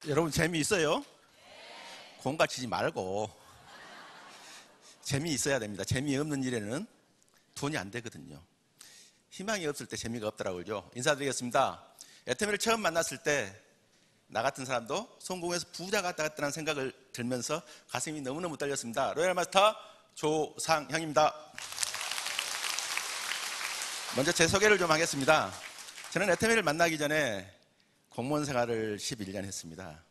여러분 재미있어요? 공가치지 말고 재미있어야 됩니다. 재미없는 일에는 돈이 안 되거든요. 희망이 없을 때 재미가 없더라고요. 인사드리겠습니다. 애터미를 처음 만났을 때 나 같은 사람도 성공해서 부자가 되겠다는 생각을 들면서 가슴이 너무너무 떨렸습니다. 로얄 마스터 조상형입니다. 먼저 제 소개를 좀 하겠습니다. 저는 애터미를 만나기 전에 공무원 생활을 11년 했습니다.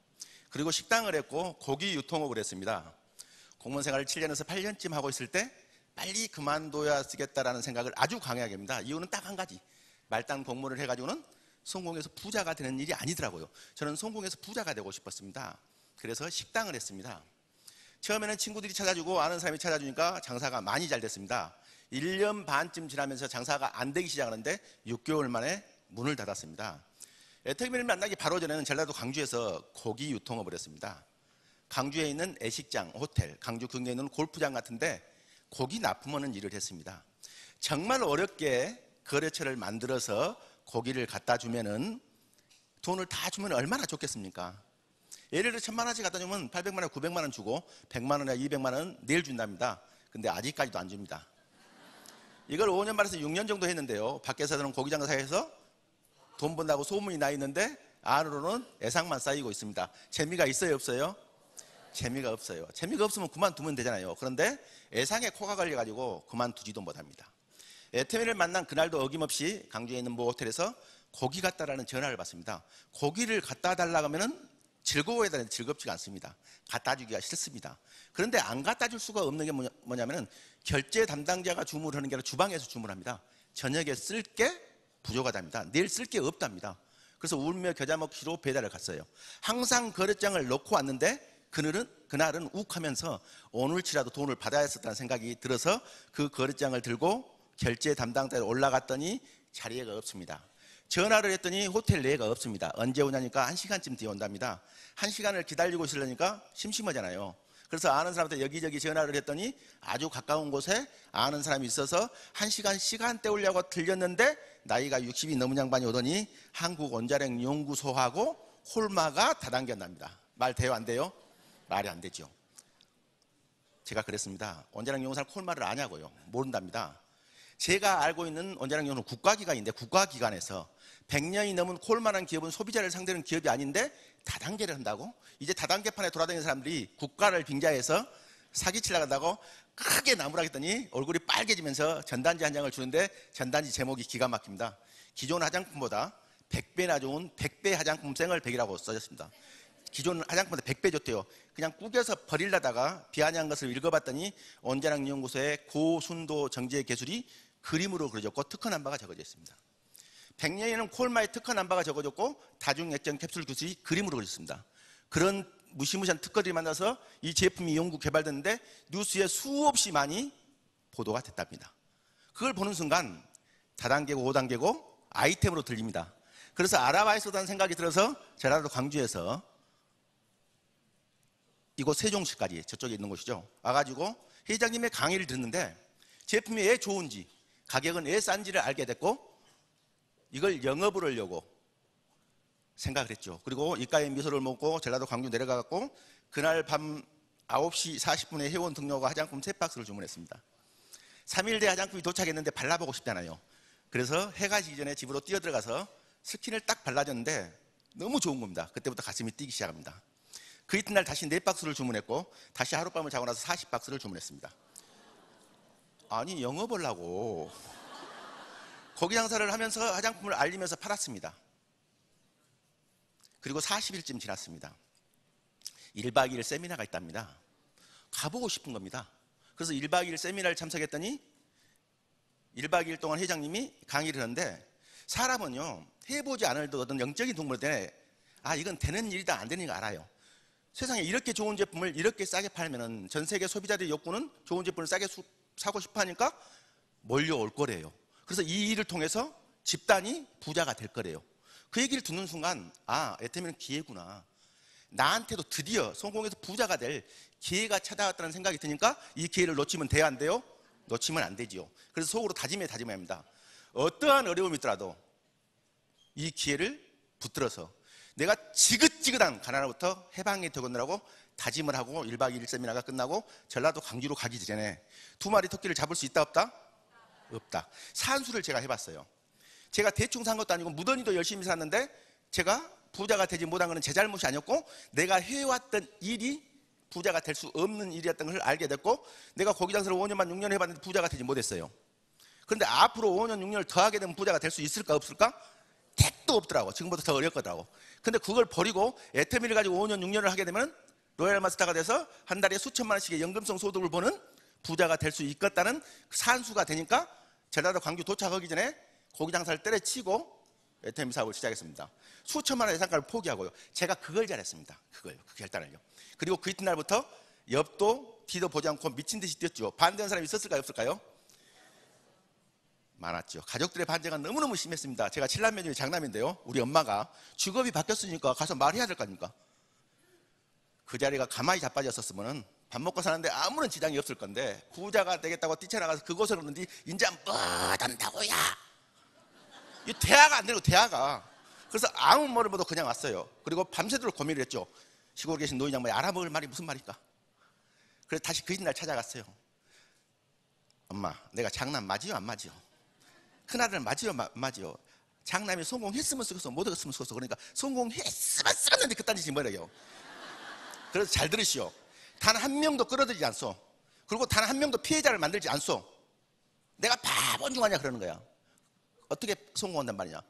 그리고 식당을 했고 고기 유통업을 했습니다. 공무원 생활을 7년에서 8년쯤 하고 있을 때 빨리 그만둬야 쓰겠다라는 생각을 아주 강하게 합니다. 이유는 딱 한 가지. 말단 공무원을 해가지고는 성공해서 부자가 되는 일이 아니더라고요. 저는 성공해서 부자가 되고 싶었습니다. 그래서 식당을 했습니다. 처음에는 친구들이 찾아주고 아는 사람이 찾아주니까 장사가 많이 잘 됐습니다. 1년 반쯤 지나면서 장사가 안 되기 시작하는데 6개월 만에 문을 닫았습니다. 애터미를 만나기 바로 전에는 전라도 광주에서 고기 유통업을 했습니다. 광주에 있는 애식장, 호텔, 광주 근교에 있는 골프장 같은데 고기 납품하는 일을 했습니다. 정말 어렵게 거래처를 만들어서 고기를 갖다 주면은 돈을 다 주면 얼마나 좋겠습니까? 예를 들어 1,000만 원씩 갖다 주면 800만 원, 900만 원 주고 100만 원이나 200만 원 내일 준답니다. 근데 아직까지도 안 줍니다. 이걸 5년 말에서 6년 정도 했는데요. 밖에서는 고기 장사해서 돈 번다고 소문이 나 있는데 안으로는 애상만 쌓이고 있습니다. 재미가 있어요, 없어요? 재미가 없어요. 재미가 없으면 그만두면 되잖아요. 그런데 애상에 코가 걸려가지고 그만두지도 못합니다. 애터미를 만난 그날도 어김없이 광주에 있는 모 호텔에서 고기 갖다 라는 전화를 받습니다. 고기를 갖다 달라고 하면은 즐거워야 되는데 즐겁지가 않습니다. 갖다 주기가 싫습니다. 그런데 안 갖다 줄 수가 없는 게 뭐냐면은 결제 담당자가 주문을 하는 게 아니라 주방에서 주문합니다. 저녁에 쓸 게 부족하답니다. 내일 쓸 게 없답니다. 그래서 울며 겨자 먹기로 배달을 갔어요. 항상 거래장을 놓고 왔는데 그날은 욱하면서 오늘치라도 돈을 받아야 했었다는 생각이 들어서 그 거래장을 들고 결제 담당자에 올라갔더니 자리가 없습니다. 전화를 했더니 호텔 내가 없습니다. 언제 오냐니까 1시간쯤 뒤에 온답니다. 1시간을 기다리고 있으려니까 심심하잖아요. 그래서 아는 사람한테 여기저기 전화를 했더니 아주 가까운 곳에 아는 사람이 있어서 1시간 시간 때우려고 들렸는데 나이가 60이 넘은 양반이 오더니 한국원자력연구소하고 홀마가 다단계한답니다. 말 돼요, 안 돼요? 말이 안 되죠. 제가 그랬습니다. 원자력연구소는 홀마를 아냐고요? 모른답니다. 제가 알고 있는 원자력연구소는 국가기관인데 국가기관에서 100년이 넘은 콜만한 기업은 소비자를 상대하는 기업이 아닌데 다단계를 한다고? 이제 다단계판에 돌아다니는 사람들이 국가를 빙자해서 사기치려고 한다고 크게 나무라겠더니 얼굴이 빨개지면서 전단지 한 장을 주는데 전단지 제목이 기가 막힙니다. 기존 화장품보다 100배나 좋은 100배 화장품 생얼 100이라고 써졌습니다. 기존 화장품보다 100배 좋대요. 그냥 꾸겨서 버리려다가 비아냥 것을 읽어봤더니 원자력연구소의 고순도 정제 기술이 그림으로 그려졌고 특허난 바가 적어져 있습니다. 100년에는 콜마의 특허난 바가 적어졌고 다중액정 캡슐 기술이 그림으로 그려졌습니다. 그런 무시무시한 특허들이 만나서 이 제품이 연구 개발됐는데 뉴스에 수없이 많이 보도가 됐답니다. 그걸 보는 순간 다단계고 5단계고 아이템으로 들립니다. 그래서 알아봐야 했다는 생각이 들어서 전라도 광주에서 이곳 세종시까지 저쪽에 있는 곳이죠. 와가지고 회장님의 강의를 듣는데 제품이 왜 좋은지 가격은 왜 싼지를 알게 됐고 이걸 영업을 하려고 생각을 했죠. 그리고 이가에 미소를 먹고 전라도 광주 내려가고 그날 밤 9시 40분에 회원 등록과 화장품 3박스를 주문했습니다. 3일 뒤에 화장품이 도착했는데 발라보고 싶잖아요. 그래서 해가 지기 전에 집으로 뛰어들어가서 스킨을 딱 발라줬는데 너무 좋은 겁니다. 그때부터 가슴이 뛰기 시작합니다. 그 이튿날 다시 4박스를 주문했고 다시 하룻밤을 자고 나서 40박스를 주문했습니다. 아니 영업을 하고 고기 장사를 하면서 화장품을 알리면서 팔았습니다. 그리고 40일쯤 지났습니다. 1박 2일 세미나가 있답니다. 가보고 싶은 겁니다. 그래서 1박 2일 세미나를 참석했더니 1박 2일 동안 회장님이 강의를 하는데 사람은요 해보지 않아도 어떤 영적인 동물인데 이건 되는 일이다 안 되는 거 알아요. 세상에 이렇게 좋은 제품을 이렇게 싸게 팔면은 전 세계 소비자들의 욕구는 좋은 제품을 싸게 사고 싶어 하니까 몰려올 거래요. 그래서 이 일을 통해서 집단이 부자가 될 거래요. 그 얘기를 듣는 순간 애터미는 기회구나. 나한테도 드디어 성공해서 부자가 될 기회가 찾아왔다는 생각이 드니까 이 기회를 놓치면 돼요, 안 돼요? 놓치면 안 되지요. 그래서 속으로 다짐해야 합니다. 어떠한 어려움이 있더라도 이 기회를 붙들어서 내가 지긋지긋한 가나로부터 해방이 되겠느라고 다짐을 하고 1박 2일 세미나가 끝나고 전라도 광주로 가기 전에 2마리 토끼를 잡을 수 있다 없다? 없다. 산수를 제가 해봤어요. 제가 대충 산 것도 아니고 무던히도 열심히 샀는데 제가 부자가 되지 못한 것은 제 잘못이 아니었고 내가 해왔던 일이 부자가 될 수 없는 일이었던 것을 알게 됐고 내가 고기 장사를 5년만 6년 해봤는데 부자가 되지 못했어요. 그런데 앞으로 5년 6년을 더 하게 되면 부자가 될 수 있을까 없을까? 택도 없더라고. 지금보다 더 어렵거든요. 근데 그걸 버리고 애터미를 가지고 5년 6년을 하게 되면 로얄 마스터가 돼서 한 달에 수천만 원씩의 연금성 소득을 보는 부자가 될 수 있겠다는 산수가 되니까 전라도 광주 도착하기 전에 고기 장사를 때려치고 애터미 사업을 시작했습니다. 수천만 원의 예산가를 포기하고요. 제가 그걸 잘했습니다. 그 결단을요. 그리고 그 이튿날부터 옆도 뒤도 보지 않고 미친 듯이 뛰었죠. 반대하는 사람이 있었을까요? 없을까요? 많았죠. 가족들의 반대가 너무너무 심했습니다. 제가 7남매 중에 장남인데요. 우리 엄마가 직업이 바뀌었으니까 가서 말해야 될 거 아닙니까? 그 자리가 가만히 자빠졌었으면 밥 먹고 사는데 아무런 지장이 없을 건데 부자가 되겠다고 뛰쳐나가서 그곳을 오는데 인자 뻗한다고야. 이 대화가 안 되고 대화가. 그래서 아무 말을 못하고 그냥 왔어요. 그리고 밤새도록 고민을 했죠. 시골에 계신 노인 양반이 알아먹을 말이 무슨 말일까? 그래서 다시 그 이튿날 찾아갔어요. 엄마, 내가 장남 맞지요 안 맞지요? 큰아들 맞지요 안 맞지요? 장남이 성공했으면 쓰겠어 못 했으면 쓰겠어. 그러니까 성공했으면 쓰겠는데 그딴 짓이 뭐래요. 그래서 잘 들으시오. 단 한 명도 끌어들이지 않소. 그리고 단 한 명도 피해자를 만들지 않소. 내가 바본 중 아니야 그러는 거야. 어떻게 성공한단 말이냐.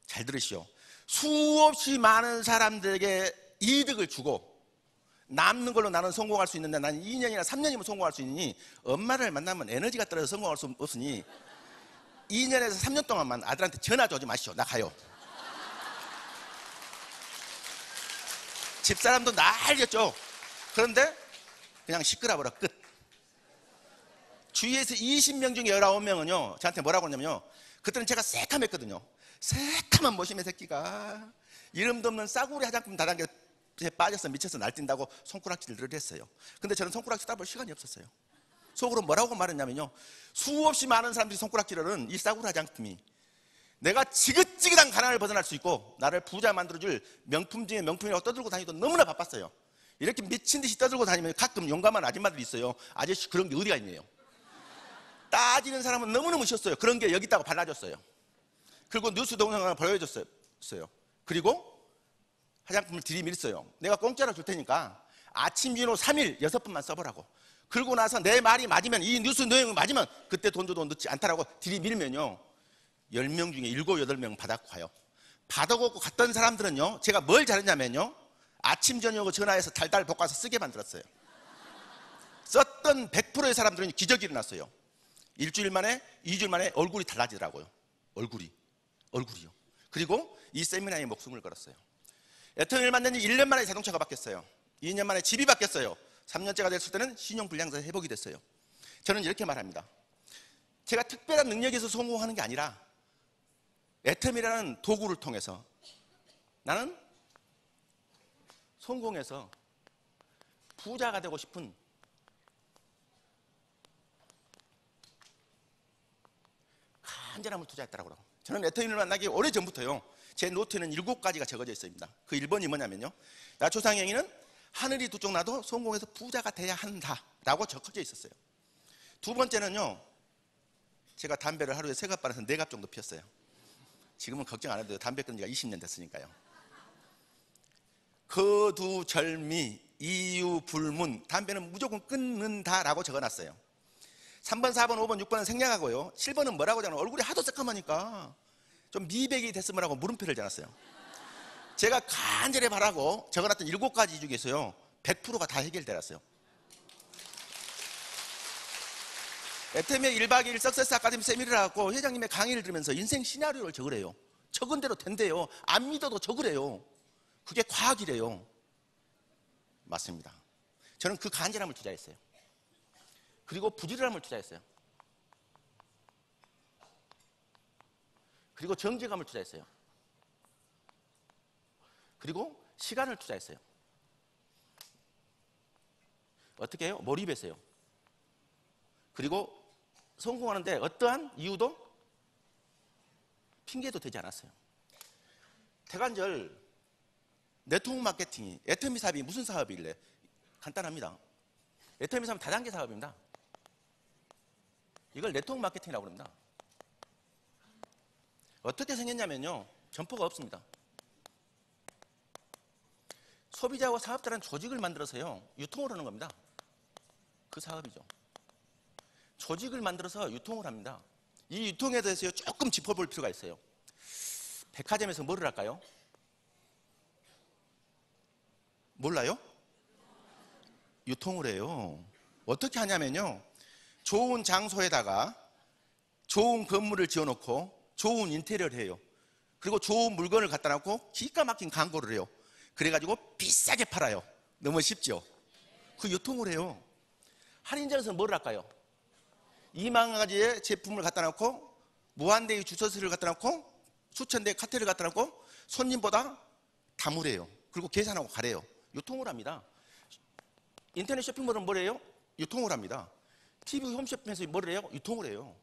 잘 들으시오. 수없이 많은 사람들에게 이득을 주고 남는 걸로 나는 성공할 수 있는데 나는 2년이나 3년이면 성공할 수 있으니 엄마를 만나면 에너지가 떨어져 성공할 수 없으니 2년에서 3년 동안만 아들한테 전화도 오지 마시오. 나 가요. 집사람도 난리였죠. 그런데 그냥 시끄러워라 끝. 주위에서 20명 중에 19명은요 저한테 뭐라고 하냐면요, 그때는 제가 새카맸거든요. 새카만 모심의 새끼가 이름도 없는 싸구려 화장품 다단계에 빠져서 미쳐서 날뛴다고 손가락질을 했어요. 근데 저는 손가락질 따볼 시간이 없었어요. 속으로 뭐라고 말했냐면요, 수없이 많은 사람들이 손가락질을 하는 이 싸구려 화장품이 내가 지긋지긋한 가난을 벗어날 수 있고 나를 부자 만들어줄 명품 중에 명품이라고 떠들고 다니도 너무나 바빴어요. 이렇게 미친 듯이 떠들고 다니면 가끔 용감한 아줌마들이 있어요. 아저씨 그런 게 어디가 있네요. 따지는 사람은 너무너무 쉬웠어요. 그런 게 여기 있다고 발라줬어요. 그리고 뉴스 동영상을 보여줬어요. 그리고 화장품을 들이밀었어요. 내가 공짜로 줄 테니까 아침 비누 3일 6번만 써보라고. 그러고 나서 내 말이 맞으면, 이 뉴스 내용이 맞으면 그때 돈 줘도 넣지 않다라고 들이밀면요 10명 중에 7, 8명 받았고 가요. 받아오고 갔던 사람들은요 제가 뭘 잘했냐면요 아침 저녁으로 전화해서 달달 볶아서 쓰게 만들었어요. 썼던 100%의 사람들은 기적이 일어났어요. 일주일 만에 2주일 만에 얼굴이 달라지더라고요. 얼굴이요. 그리고 이 세미나에 목숨을 걸었어요. 애터미를 만든 지 1년 만에 자동차가 바뀌었어요. 2년 만에 집이 바뀌었어요. 3년째가 됐을 때는 신용불량자 회복이 됐어요. 저는 이렇게 말합니다. 제가 특별한 능력에서 성공하는 게 아니라 애터미라는 도구를 통해서 나는 성공해서 부자가 되고 싶은 간절함을 투자했다고 그러고, 저는 애터미를 만나기 오래전부터요 제 노트에는 7가지가 적어져 있습니다. 그 1번이 뭐냐면요, 나 조상행위는 하늘이 두 쪽 나도 성공해서 부자가 돼야 한다라고 적혀져 있었어요. 두 번째는요, 제가 담배를 하루에 3갑반에서 4갑 정도 피웠어요. 지금은 걱정 안 해도 돼요. 담배 끊은 지가 20년 됐으니까요. 거두절미 이유불문, 담배는 무조건 끊는다라고 적어놨어요. 3번, 4번, 5번, 6번은 생략하고요. 7번은 뭐라고 적어놨어요? 얼굴이 하도 새까마니까 좀 미백이 됐으면 하고 물음표를 적어놨어요. 제가 간절히 바라고 적어놨던 7가지 중에서요 100%가 다 해결되었어요. 애터미의 1박 2일 석세스 아카데미 세미나를 하고 회장님의 강의를 들으면서 인생 시나리오를 적으래요. 적은 대로 된대요. 안 믿어도 적으래요. 그게 과학이래요. 맞습니다. 저는 그 간절함을 투자했어요. 그리고 부지런함을 투자했어요. 그리고 정직함을 투자했어요. 그리고 시간을 투자했어요. 어떻게 해요? 몰입했어요. 그리고 성공하는데 어떠한 이유도 핑계도 되지 않았어요. 태관절 네트워크 마케팅이, 애터미 사업이 무슨 사업이길래? 간단합니다. 애터미 사업은 다단계 사업입니다. 이걸 네트워크 마케팅이라고 합니다. 어떻게 생겼냐면요, 점포가 없습니다. 소비자와 사업자라는 조직을 만들어서요, 유통을 하는 겁니다. 그 사업이죠. 조직을 만들어서 유통을 합니다. 이 유통에 대해서 조금 짚어볼 필요가 있어요. 백화점에서 뭐를 할까요? 몰라요? 유통을 해요. 어떻게 하냐면요, 좋은 장소에다가 좋은 건물을 지어놓고 좋은 인테리어를 해요. 그리고 좋은 물건을 갖다 놓고 기가 막힌 광고를 해요. 그래가지고 비싸게 팔아요. 너무 쉽죠? 그 유통을 해요. 할인점에서는 뭐를 할까요? 2만 가지의 제품을 갖다 놓고 무한대의 주소지를 갖다 놓고 수천 대의 카테를 갖다 놓고 손님보다 다무래요. 그리고 계산하고 가래요. 유통을 합니다. 인터넷 쇼핑몰은 뭐래요? 유통을 합니다. TV 홈쇼핑에서 뭐를 해요? 유통을 해요.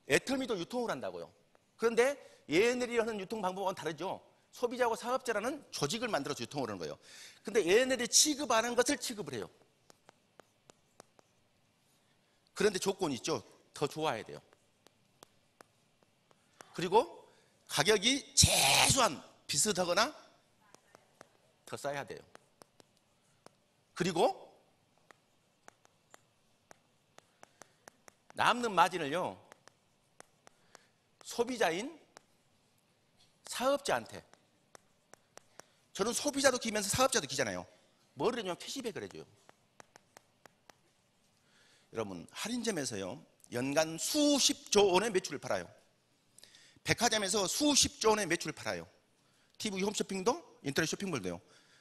애터미도 유통을 한다고요. 그런데 얘네들이 하는 유통 방법은 다르죠. 소비자하고 사업자라는 조직을 만들어서 유통을 하는 거예요. 근데 얘네들이 취급하는 것을 취급을 해요. 그런데 조건이 있죠. 더 좋아야 돼요. 그리고 가격이 최소한 비슷하거나 더 싸야 돼요. 그리고 남는 마진을요, 소비자인 사업자한테, 저는 소비자도 기면서 사업자도 기잖아요. 뭐를 해주면 캐시백을 해줘요. 여러분, 할인점에서요, 연간 수십조 원의 매출을 팔아요. 백화점에서 수십조 원의 매출을 팔아요. TV 홈쇼핑도 인터넷 쇼핑몰도요.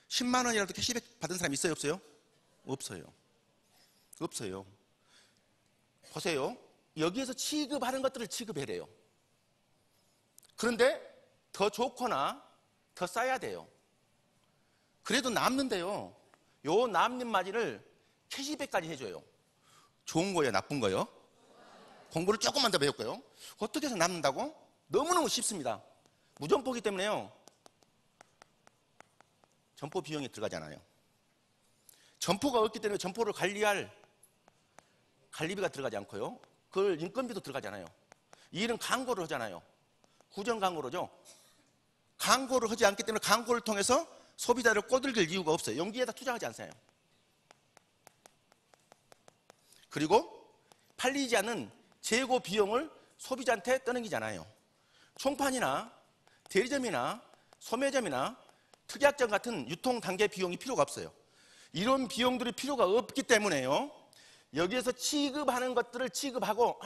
10만 원이라도 캐시백 받은 사람 있어요, 없어요? 없어요. 없어요. 보세요. 여기에서 취급하는 것들을 취급해래요. 그런데 더 좋거나 더 싸야 돼요. 그래도 남는데요, 요 남는 마진을 캐시백까지 해줘요. 좋은 거예요, 나쁜 거예요? 공부를 조금만 더 배웠고요. 어떻게 해서 남는다고? 너무너무 쉽습니다. 무점포기 때문에요, 점포 비용이 들어가잖아요. 점포가 없기 때문에 점포를 관리할 관리비가 들어가지 않고요, 그걸 인건비도 들어가잖아요. 이 일은 광고를 하잖아요. 구정 광고로죠. 광고를 하지 않기 때문에 광고를 통해서 소비자를 꼬들길 이유가 없어요. 연기에다 투자하지 않아요. 그리고 팔리지 않는 재고 비용을 소비자한테 떠넘기잖아요. 총판이나 대리점이나 소매점이나 특약점 같은 유통 단계 비용이 필요가 없어요. 이런 비용들이 필요가 없기 때문에요, 여기에서 취급하는 것들을 취급하고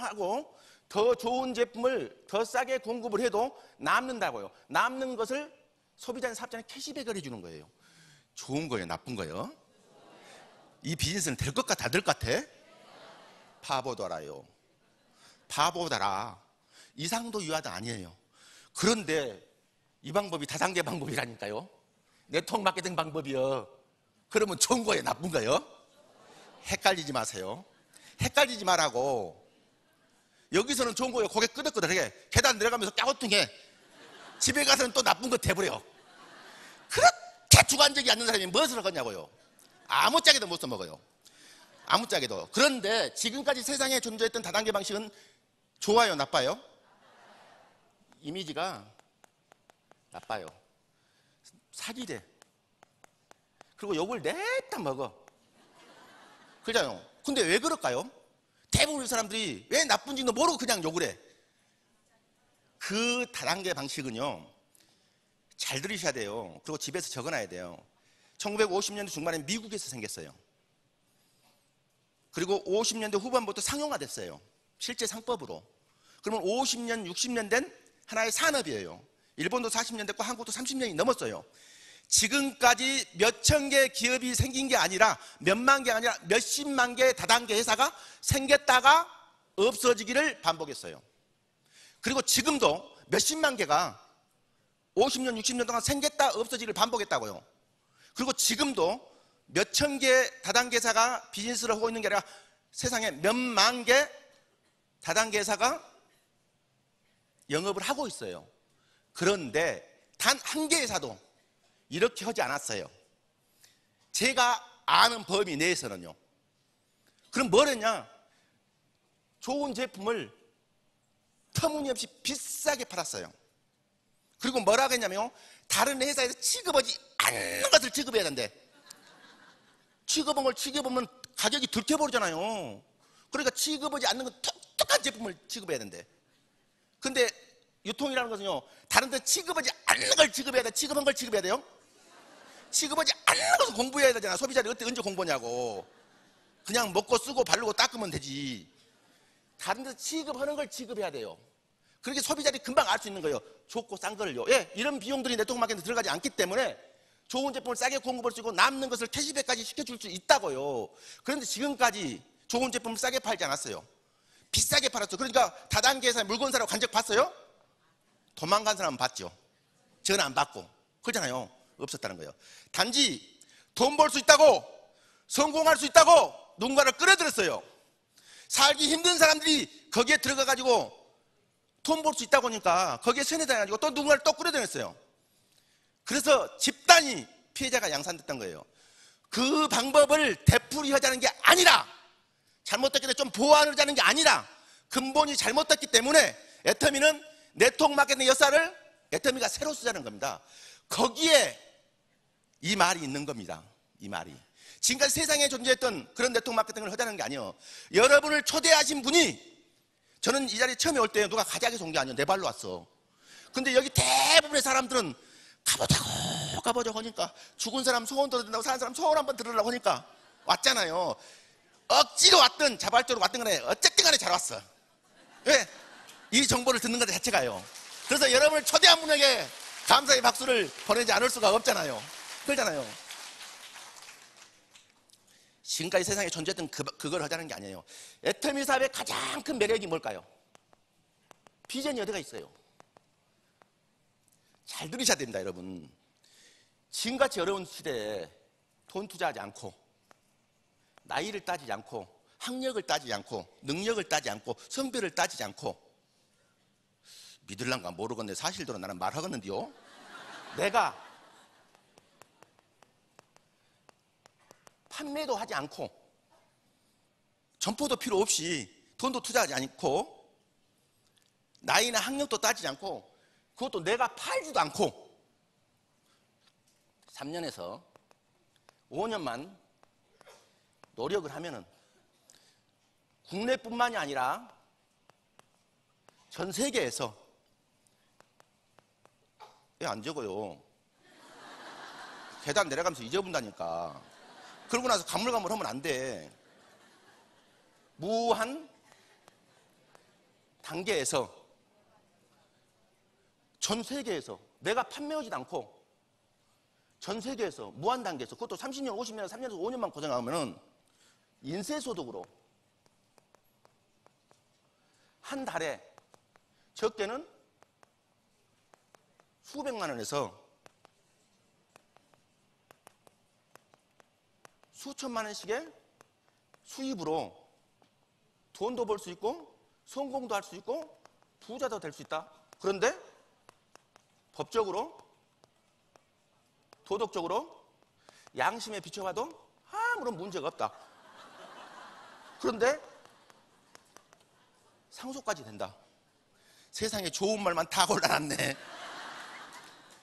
더 좋은 제품을 더 싸게 공급을 해도 남는다고요. 남는 것을 소비자인 사업자는 캐시백을 해주는 거예요. 좋은 거예요, 나쁜 거예요? 이 비즈니스는 될 것 같아, 안 될 것 같아? 바보더라요. 바보더라. 이상도 유아도 아니에요. 그런데 이 방법이 다단계 방법이라니까요. 네트워크 마케팅 방법이요. 그러면 좋은 거예요, 나쁜 거예요? 헷갈리지 마세요. 헷갈리지 말라고. 여기서는 좋은 거예요. 고개 끄덕끄덕하게 계단 내려가면서 까우뚱해. 집에 가서는 또 나쁜 거 돼버려. 그렇게 주관적이 않는 사람이 무엇을 하겠냐고요. 아무짝에도 못 써먹어요. 아무짝에도. 그런데 지금까지 세상에 존재했던 다단계 방식은 좋아요, 나빠요? 이미지가 나빠요. 사기래. 그리고 욕을 냈다 먹어. 그러잖아요. 근데 왜 그럴까요? 대부분 사람들이 왜 나쁜지도 모르고 그냥 욕을 해. 그 다단계 방식은요, 잘 들으셔야 돼요. 그리고 집에서 적어놔야 돼요. 1950년대 중반에 미국에서 생겼어요. 그리고 50년대 후반부터 상용화됐어요. 실제 상법으로. 그러면 50년, 60년 된 하나의 산업이에요. 일본도 40년 됐고 한국도 30년이 넘었어요. 지금까지 몇천 개 기업이 생긴 게 아니라 몇만 개 아니라 몇십만 개의 다단계 회사가 생겼다가 없어지기를 반복했어요. 그리고 지금도 몇십만 개가 50년, 60년 동안 생겼다 없어지기를 반복했다고요. 그리고 지금도 몇천 개 다단계 회사가 비즈니스를 하고 있는 게 아니라 세상에 몇만 개 다단계 회사가 영업을 하고 있어요. 그런데 단 한 개 회사도 이렇게 하지 않았어요. 제가 아는 범위 내에서는요. 그럼 뭘 했냐? 좋은 제품을 터무니없이 비싸게 팔았어요. 그리고 뭐라고 했냐면요, 다른 회사에서 취급하지 않는 것을 취급해야 된대. 취급한 걸 취급하면 가격이 들켜버리잖아요. 그러니까 취급하지 않는 건 똑똑한 제품을 취급해야 된대. 근데 유통이라는 것은요, 다른 데 취급하지 않는 걸 취급해야 돼. 취급한 걸 취급해야 돼요. 취급하지 않는 것을 공부해야 되잖아. 소비자를 언제 공부냐고. 그냥 먹고 쓰고 바르고 닦으면 되지. 다른 데서 취급하는 걸 취급해야 돼요. 그렇게 소비자들이 금방 알 수 있는 거예요. 좋고 싼 거를요. 예, 이런 비용들이 네트워크 마케팅에 들어가지 않기 때문에 좋은 제품을 싸게 공급할 수 있고 남는 것을 캐시백까지 시켜줄 수 있다고요. 그런데 지금까지 좋은 제품을 싸게 팔지 않았어요. 비싸게 팔았죠. 그러니까 다단계에서 물건 사라고 간 적 봤어요? 도망간 사람은 봤죠. 저는 안 봤고. 그렇잖아요. 없었다는 거예요. 단지 돈 벌 수 있다고, 성공할 수 있다고 누군가를 끌어들였어요. 살기 힘든 사람들이 거기에 들어가 가지고 돈 벌 수 있다고 하니까 거기에 세뇌돼 가지고 또 누군가를 또 끌어들였어요. 그래서 집단이 피해자가 양산됐던 거예요. 그 방법을 되풀이하자는 게 아니라, 잘못됐기 때문에 좀 보완하자는 게 아니라 근본이 잘못됐기 때문에 애터미는 네트워크 마케팅 역사를 애터미가 새로 쓰자는 겁니다. 거기에 이 말이 있는 겁니다. 이 말이 지금까지 세상에 존재했던 그런 네트워크 마케팅을 하자는 게 아니에요. 여러분을 초대하신 분이, 저는 이 자리에 처음에 올 때 누가 가자기서 온 게 아니에요. 내 발로 왔어. 근데 여기 대부분의 사람들은 가보자고 하니까, 죽은 사람 소원 들어준다고 사는 사람 소원 한번 들으려고 하니까 왔잖아요. 억지로 왔든 자발적으로 왔든 간에 어쨌든 간에 잘 왔어. 왜? 이 정보를 듣는 것 자체가요. 그래서 여러분을 초대한 분에게 감사의 박수를 보내지 않을 수가 없잖아요. 그렇잖아요. 지금까지 세상에 존재했던 그걸 하자는 게 아니에요. 애터미 사업의 가장 큰 매력이 뭘까요? 비전이 어디가 있어요? 잘 들으셔야 됩니다, 여러분. 지금같이 어려운 시대에 돈 투자하지 않고, 나이를 따지지 않고, 학력을 따지지 않고, 능력을 따지지 않고, 성별을 따지지 않고, 믿을란가 모르겠네. 사실대로 나는 말하겠는데요. 내가 판매도 하지 않고, 점포도 필요 없이, 돈도 투자하지 않고, 나이나 학력도 따지지 않고, 그것도 내가 팔지도 않고 3년에서 5년만 노력을 하면은 국내뿐만이 아니라 전 세계에서, 왜 안 적어요? 계단 내려가면서 잊어본다니까. 그러고 나서 가물가물하면 안 돼. 무한 단계에서, 전 세계에서, 내가 판매하지도 않고 전 세계에서 무한 단계에서, 그것도 30년, 50년, 3년에서 5년만 고생하면은 인쇄소득으로 한 달에 적게는 수백만 원에서 수천만 원씩의 수입으로 돈도 벌 수 있고 성공도 할 수 있고 부자도 될 수 있다. 그런데 법적으로, 도덕적으로, 양심에 비춰봐도 아무런 문제가 없다. 그런데 상속까지 된다. 세상에 좋은 말만 다 골라놨네.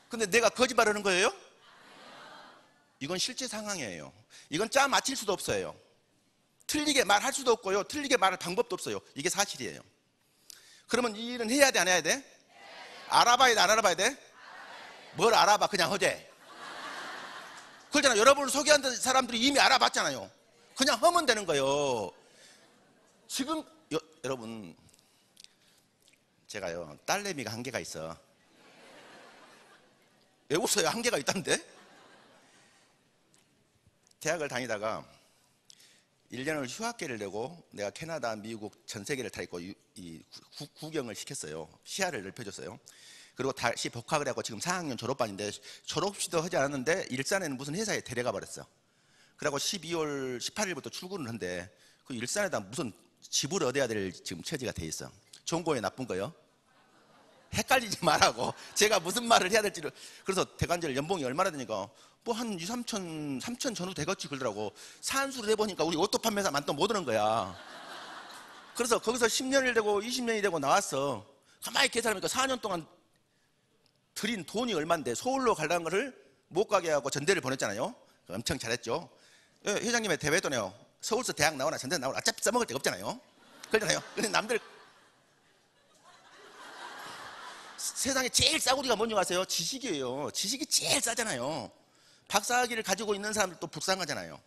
근데 내가 거짓말하는 거예요? 이건 실제 상황이에요. 이건 짜 맞힐 수도 없어요. 틀리게 말할 수도 없고요, 틀리게 말할 방법도 없어요. 이게 사실이에요. 그러면 이 일은 해야 돼, 안 해야 돼? 알아봐야 돼, 안 알아봐야 돼? 뭘 알아봐, 그냥 허재. 그렇잖아. 여러분을 소개한 사람들이 이미 알아봤잖아요. 그냥 하면 되는 거예요. 지금 여러분, 제가요, 딸내미가 한계가 있어. 왜 웃어요? 한계가 있다는데? 대학을 다니다가 1년을 휴학계를 내고 내가 캐나다, 미국 전 세계를 다 있고 이 구경을 시켰어요. 시야를 넓혀줬어요. 그리고 다시 복학을 하고 지금 4학년 졸업반인데, 졸업식도 하지 않았는데 일산에는 무슨 회사에 데려가 버렸어. 그리고 12월 18일부터 출근을 한대. 그 일산에다 무슨 집을 얻어야 될 지금 처지가 돼 있어. 좋은 거예요, 나쁜 거예요? 헷갈리지 말라고. 제가 무슨 말을 해야 될지를. 그래서 대관절 연봉이 얼마나 되니까 뭐 한 2, 3천 전후 되겠지 그러더라고. 산수를 해보니까 우리 오토 판매사만 또 못 오는 거야. 그래서 거기서 10년이 되고 20년이 되고 나왔어. 가만히 계산하니까 4년 동안 들인 돈이 얼만데 서울로 가려는 거를 못 가게 하고 전대를 보냈잖아요. 엄청 잘했죠. 회장님의 대외도네요. 서울서 대학 나오나 전대 나오나 어차피 써먹을 데가 없잖아요. 그러잖아요. 근데 남들 세상에 제일 싸구리가 뭔지 아세요? 지식이에요. 지식이 제일 싸잖아요. 박사학위를 가지고 있는 사람들도 불쌍하잖아요.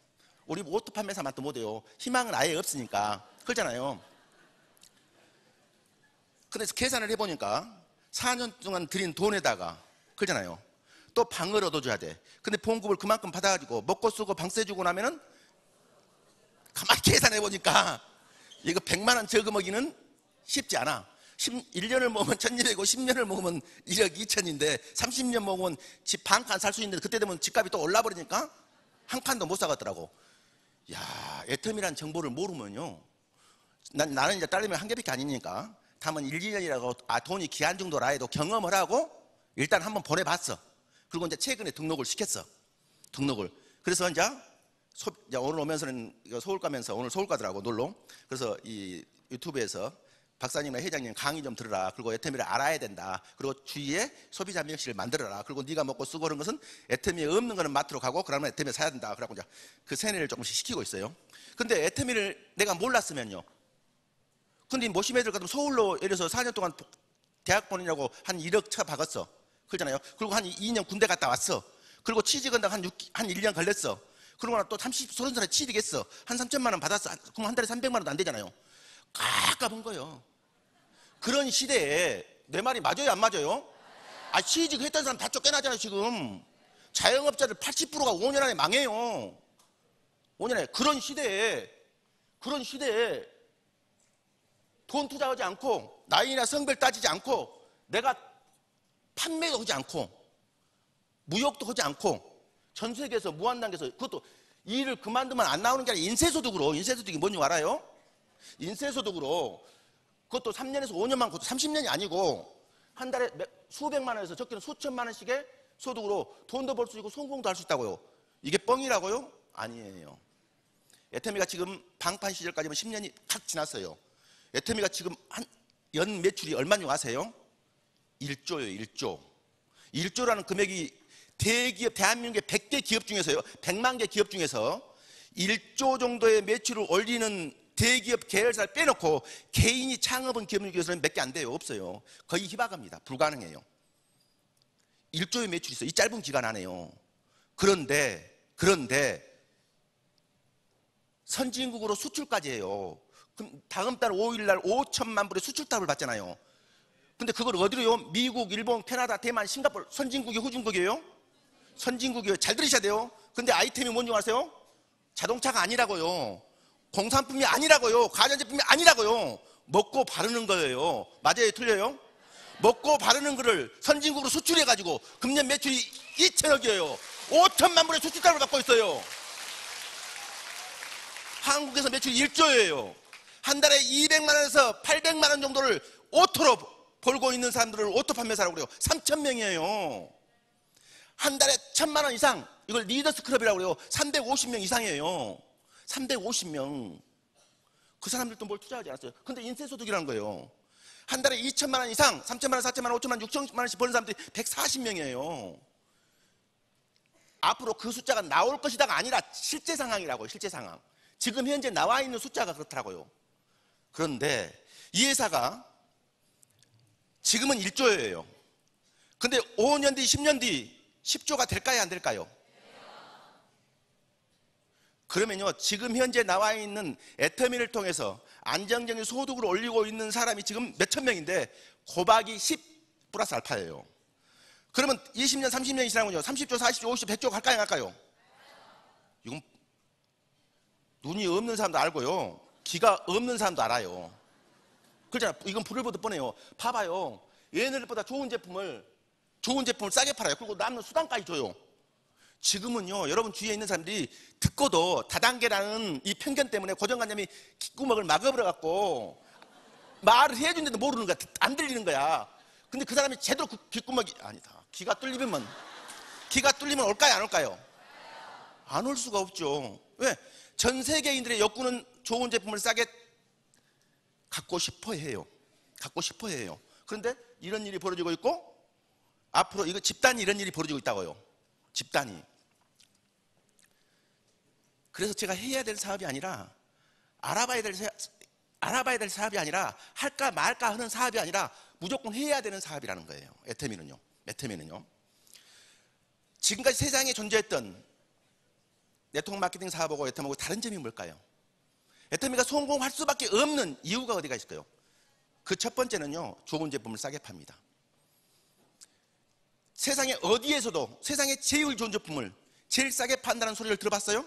우리 오토 판매사만 또 못해요. 희망은 아예 없으니까. 그러잖아요. 그래서 계산을 해보니까 4년 동안 들인 돈에다가 그러잖아요. 또 방을 얻어줘야 돼. 근데 보험금을 그만큼 받아가지고 먹고 쓰고 방세 주고 나면은 가만히 계산해보니까 이거 100만 원 저금하기는 쉽지 않아. 1년을 먹으면 1200이고 10년을 먹으면 1억 2천인데 30년 먹으면 집 반 칸 살 수 있는데 그때 되면 집값이 또 올라버리니까 한 칸도 못 사겠더라고. 야, 애텀이란 정보를 모르면요. 나는 이제 딸내미 한 개밖에 아니니까 다만 1, 2년이라고 돈이 기한 정도라 해도 경험을 하고 일단 한번 보내봤어. 그리고 이제 최근에 등록을 시켰어. 등록을. 그래서 이제 오늘 오면서는 서울 가면서 오늘 서울 가더라고 놀러. 그래서 이 유튜브에서 박사님이나 회장님 강의 좀 들으라. 그리고 애터미를 알아야 된다. 그리고 주위에 소비자 명시를 만들어라. 그리고 네가 먹고 쓰고 그런 것은 애터미에 없는 거는 마트로 가고 그러면 애터미에 사야 된다. 그러고 이제 그 세뇌를 조금씩 시키고 있어요. 근데 애터미를 내가 몰랐으면요. 근데 모심 애들 같으면 서울로 예를 들어서 4년 동안 대학 보내냐고 한 1억 차 박았어. 그러잖아요. 그리고 한 2년 군대 갔다 왔어. 그리고 취직한다고 한 1년 걸렸어. 그러고 나 또 30살에 취직했어. 한 3천만 원 받았어. 그럼 한 달에 300만 원도 안 되잖아요. 깝깝한 거예요. 그런 시대에 내 말이 맞아요, 안 맞아요? 아, 취직했던 사람 다 쫓겨나잖아요, 지금. 자영업자들 80%가 5년 안에 망해요. 5년 안에. 그런 시대에 돈 투자하지 않고 나이나 성별 따지지 않고 내가 판매도 하지 않고 무역도 하지 않고 전 세계에서 무한단계에서 그것도 일을 그만두면 안 나오는 게 아니라 인쇄소득으로. 인쇄소득이 뭔지 알아요? 인쇄소득으로 그것도 3년에서 5년만 그것도 30년이 아니고 한 달에 수백만 원에서 적게는 수천만 원씩의 소득으로 돈도 벌 수 있고 성공도 할 수 있다고요. 이게 뻥이라고요? 아니에요. 애터미가 지금 방판 시절까지는 10년이 탁 지났어요. 애터미가 지금 연 매출이 얼마인지 아세요? 1조예요. 1조. 1조라는 금액이 대기업, 대한민국의 100개 기업 중에서요, 100만 개 기업 중에서 1조 정도의 매출을 올리는 대기업 계열사를 빼놓고 개인이 창업한 기업 중에서는 몇 개 안 돼요. 없어요. 거의 희박합니다. 불가능해요. 1조의 매출이 있어요. 이 짧은 기간 안에요. 그런데 선진국으로 수출까지 해요. 그럼 다음 달 5일 날 5천만 불의 수출답을 받잖아요. 근데 그걸 어디로요? 미국, 일본, 캐나다, 대만, 싱가포르. 선진국이 후진국이에요? 선진국이에요. 잘 들으셔야 돼요. 근데 아이템이 뭔지 아세요? 자동차가 아니라고요. 공산품이 아니라고요. 가전제품이 아니라고요. 먹고 바르는 거예요. 맞아요? 틀려요? 먹고 바르는 거를 선진국으로 수출해가지고 금년 매출이 2천억이에요. 5천만 불의 수출답을 받고 있어요. 한국에서 매출이 1조예요. 한 달에 200만 원에서 800만 원 정도를 오토로 벌고 있는 사람들을 오토 판매사라고 그래요. 3천 명이에요. 한 달에 1,000만 원 이상, 이걸 리더스 클럽이라고 그래요. 350명 이상이에요. 350명. 그 사람들도 뭘 투자하지 않았어요. 근데 인쇄소득이라는 거예요. 한 달에 2천만 원 이상, 3천만 원, 4천만 원, 5천만 원, 6천만 원씩 버는 사람들이 140명이에요. 앞으로 그 숫자가 나올 것이다가 아니라 실제 상황이라고요. 실제 상황. 지금 현재 나와 있는 숫자가 그렇더라고요. 그런데 이 회사가 지금은 1조예요. 근데 5년 뒤, 10년 뒤 10조가 될까요? 안 될까요? 그러면요, 지금 현재 나와 있는 애터미를 통해서 안정적인 소득을 올리고 있는 사람이 지금 몇천 명인데 곱하기 10 플러스 알파예요. 그러면 20년, 30년이 지나면요, 30조, 40조, 50조, 100조 갈까요? 안 갈까요? 이건 눈이 없는 사람도 알고요, 귀가 없는 사람도 알아요. 그렇잖아요. 이건 불을 보듯 뻔해요. 봐봐요. 얘네들보다 좋은 제품을 싸게 팔아요. 그리고 남는 수당까지 줘요. 지금은요, 여러분 주위에 있는 사람들이 듣고도 다단계라는 이 편견 때문에 고정관념이 귓구멍을 막아버려갖고 말을 해준데도 모르는 거야. 안 들리는 거야. 근데 그 사람이 제대로 귓구멍이 아니다. 귀가 뚫리면 올까요, 안 올까요? 안 올 수가 없죠. 왜? 전 세계인들의 욕구는 좋은 제품을 싸게 갖고 싶어 해요. 그런데 이런 일이 벌어지고 있고, 앞으로 이거 집단이 이런 일이 벌어지고 있다고요. 집단이. 그래서 제가 해야 될 사업이 아니라, 알아봐야 될 사업이 아니라, 할까 말까 하는 사업이 아니라 무조건 해야 되는 사업이라는 거예요. 애터미는요. 지금까지 세상에 존재했던 네트워크 마케팅 사업하고 애터미하고 다른 점이 뭘까요? 애터미가 성공할 수밖에 없는 이유가 어디가 있을까요? 그 첫 번째는요, 좋은 제품을 싸게 팝니다. 세상에 어디에서도 세상에 제일 좋은 제품을 제일 싸게 판다는 소리를 들어봤어요?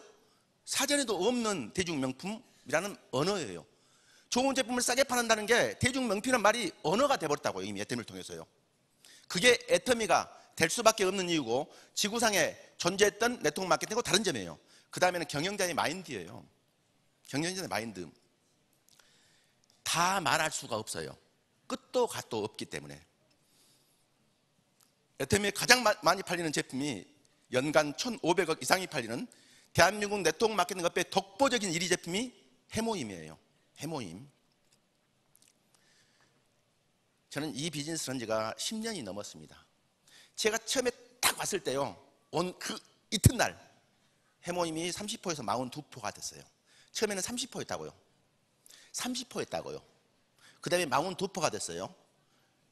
사전에도 없는 대중명품이라는 언어예요. 좋은 제품을 싸게 파는다는 게 대중명품이라는 말이 언어가 돼버렸다고요. 이미 애터미를 통해서요. 그게 애터미가 될 수밖에 없는 이유고, 지구상에 존재했던 네트워크 마케팅하고 다른 점이에요. 그 다음에는 경영자의 마인드예요. 경영자의 마인드. 다 말할 수가 없어요. 끝도 갓도 없기 때문에. 애터미에 가장 많이 팔리는 제품이 연간 1,500억 이상이 팔리는 대한민국 네트워크 마케팅 업계의 독보적인 1위 제품이 해모임이에요. 해모임. 저는 이 비즈니스를 한 지가 10년이 넘었습니다. 제가 처음에 딱 왔을 때요, 그 이튿날 해모임이 30%에서 42%가 됐어요. 처음에는 30%였다고요. 그 다음에 42%가 됐어요.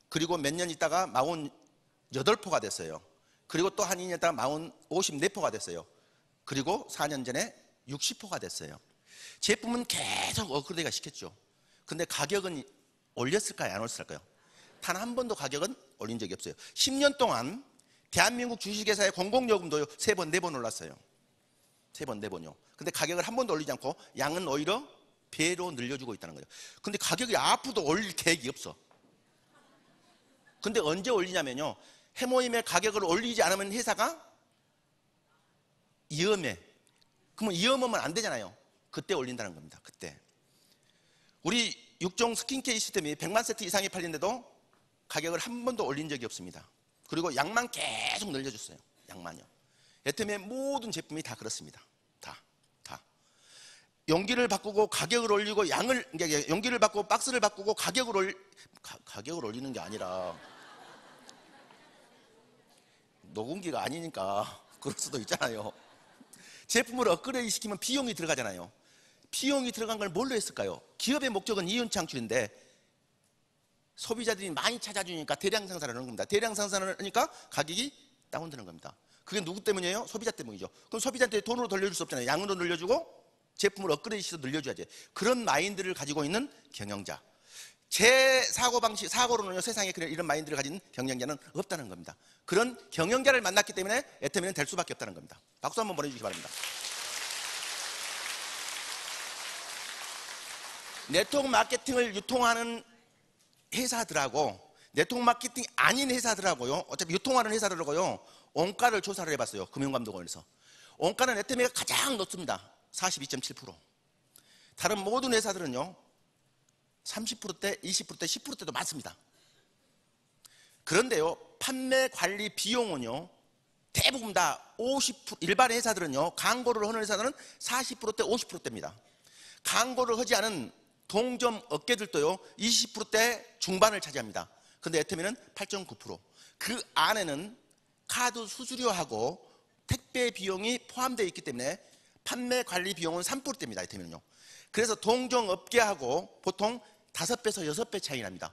그리고 몇 년 있다가 48%가 됐어요. 그리고 또 한 2년 있다가 54%가 됐어요. 그리고 4년 전에 60%가 됐어요. 제품은 계속 업그레이드가 시켰죠. 근데 가격은 올렸을까요, 안 올렸을까요? 단 한 번도 가격은 올린 적이 없어요. 10년 동안 대한민국 주식회사의 공공요금도요 3번, 4번 올랐어요. 3번, 4번요. 근데 가격을 한 번도 올리지 않고 양은 오히려 배로 늘려주고 있다는 거예요. 근데 가격이 앞으로도 올릴 계획이 없어. 근데 언제 올리냐면요, 해모임의 가격을 올리지 않으면 회사가 위험해. 그러면 위험하면 안 되잖아요. 그때 올린다는 겁니다. 그때. 우리 6종 스킨케어 시스템이 100만 세트 이상이 팔린데도 가격을 한 번도 올린 적이 없습니다. 그리고 양만 계속 늘려줬어요. 양만요. 애터미의 모든 제품이 다 그렇습니다. 다. 용기를 바꾸고 가격을 올리고 용기를 바꾸고 박스를 바꾸고 가격을 올리는 게 아니라, 녹음기가 아니니까 그럴 수도 있잖아요. 제품을 업그레이드 시키면 비용이 들어가잖아요. 비용이 들어간 걸 뭘로 했을까요? 기업의 목적은 이윤 창출인데 소비자들이 많이 찾아주니까 대량 생산을 하는 겁니다. 대량 생산을 하니까 가격이 다운되는 겁니다. 그게 누구 때문이에요? 소비자 때문이죠. 그럼 소비자한테 돈으로 돌려줄 수 없잖아요. 양으로 늘려주고 제품을 업그레이드 시켜서 늘려줘야지. 그런 마인드를 가지고 있는 경영자. 제 사고로는요, 세상에 이런 마인드를 가진 경영자는 없다는 겁니다. 그런 경영자를 만났기 때문에 애터미는 될 수밖에 없다는 겁니다. 박수 한번 보내주시기 바랍니다. 네트워크 마케팅을 유통하는 회사들하고 네트워크 마케팅이 아닌 회사들하고요, 어차피 유통하는 회사들하고요, 원가를 조사를 해봤어요. 금융감독원에서. 원가는 애터미가 가장 높습니다. 42.7%. 다른 모든 회사들은요 30%대, 20%대, 10%대도 많습니다. 그런데요, 판매 관리 비용은요 대부분 다 50%, 일반 회사들은요, 광고를 하는 회사들은 40%대, 50%대입니다. 광고를 하지 않은 동점 업계들도요 20%대 중반을 차지합니다. 근데 애터미는 8.9%. 그 안에는 카드 수수료하고 택배 비용이 포함되어 있기 때문에 판매 관리 비용은 3%대입니다. 애터미는요. 그래서 동종 업계하고 보통 5배에서 6배 차이 납니다.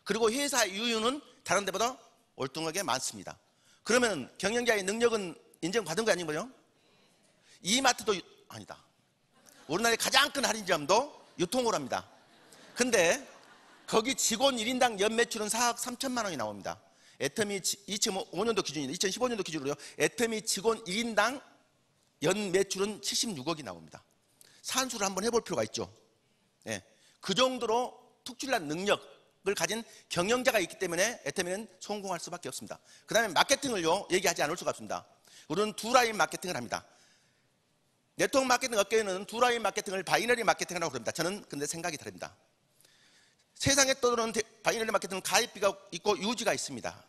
그리고 회사 이윤은 다른 데보다 월등하게 많습니다. 그러면 경영자의 능력은 인정받은 거 아니고요? 이마트도 아니다. 우리나라의 가장 큰 할인점도 유통을 합니다. 근데 거기 직원 1인당 연매출은 4억 3천만 원이 나옵니다. 애터미 2005년도 기준인데 2015년도 기준으로요, 애터미 직원 1인당 연매출은 76억이 나옵니다. 산수를 한번 해볼 필요가 있죠. 네. 그 정도로 특출난 능력을 가진 경영자가 있기 때문에 애터미는 성공할 수밖에 없습니다. 그 다음에 마케팅을요 얘기하지 않을 수가 없습니다. 우리는 두 라인 마케팅을 합니다. 네트워크 마케팅 업계에는 두 라인 마케팅을 바이너리 마케팅이라고 그럽니다. 저는 근데 생각이 다릅니다. 세상에 떠도는 바이너리 마케팅은 가입비가 있고 유지가 있습니다.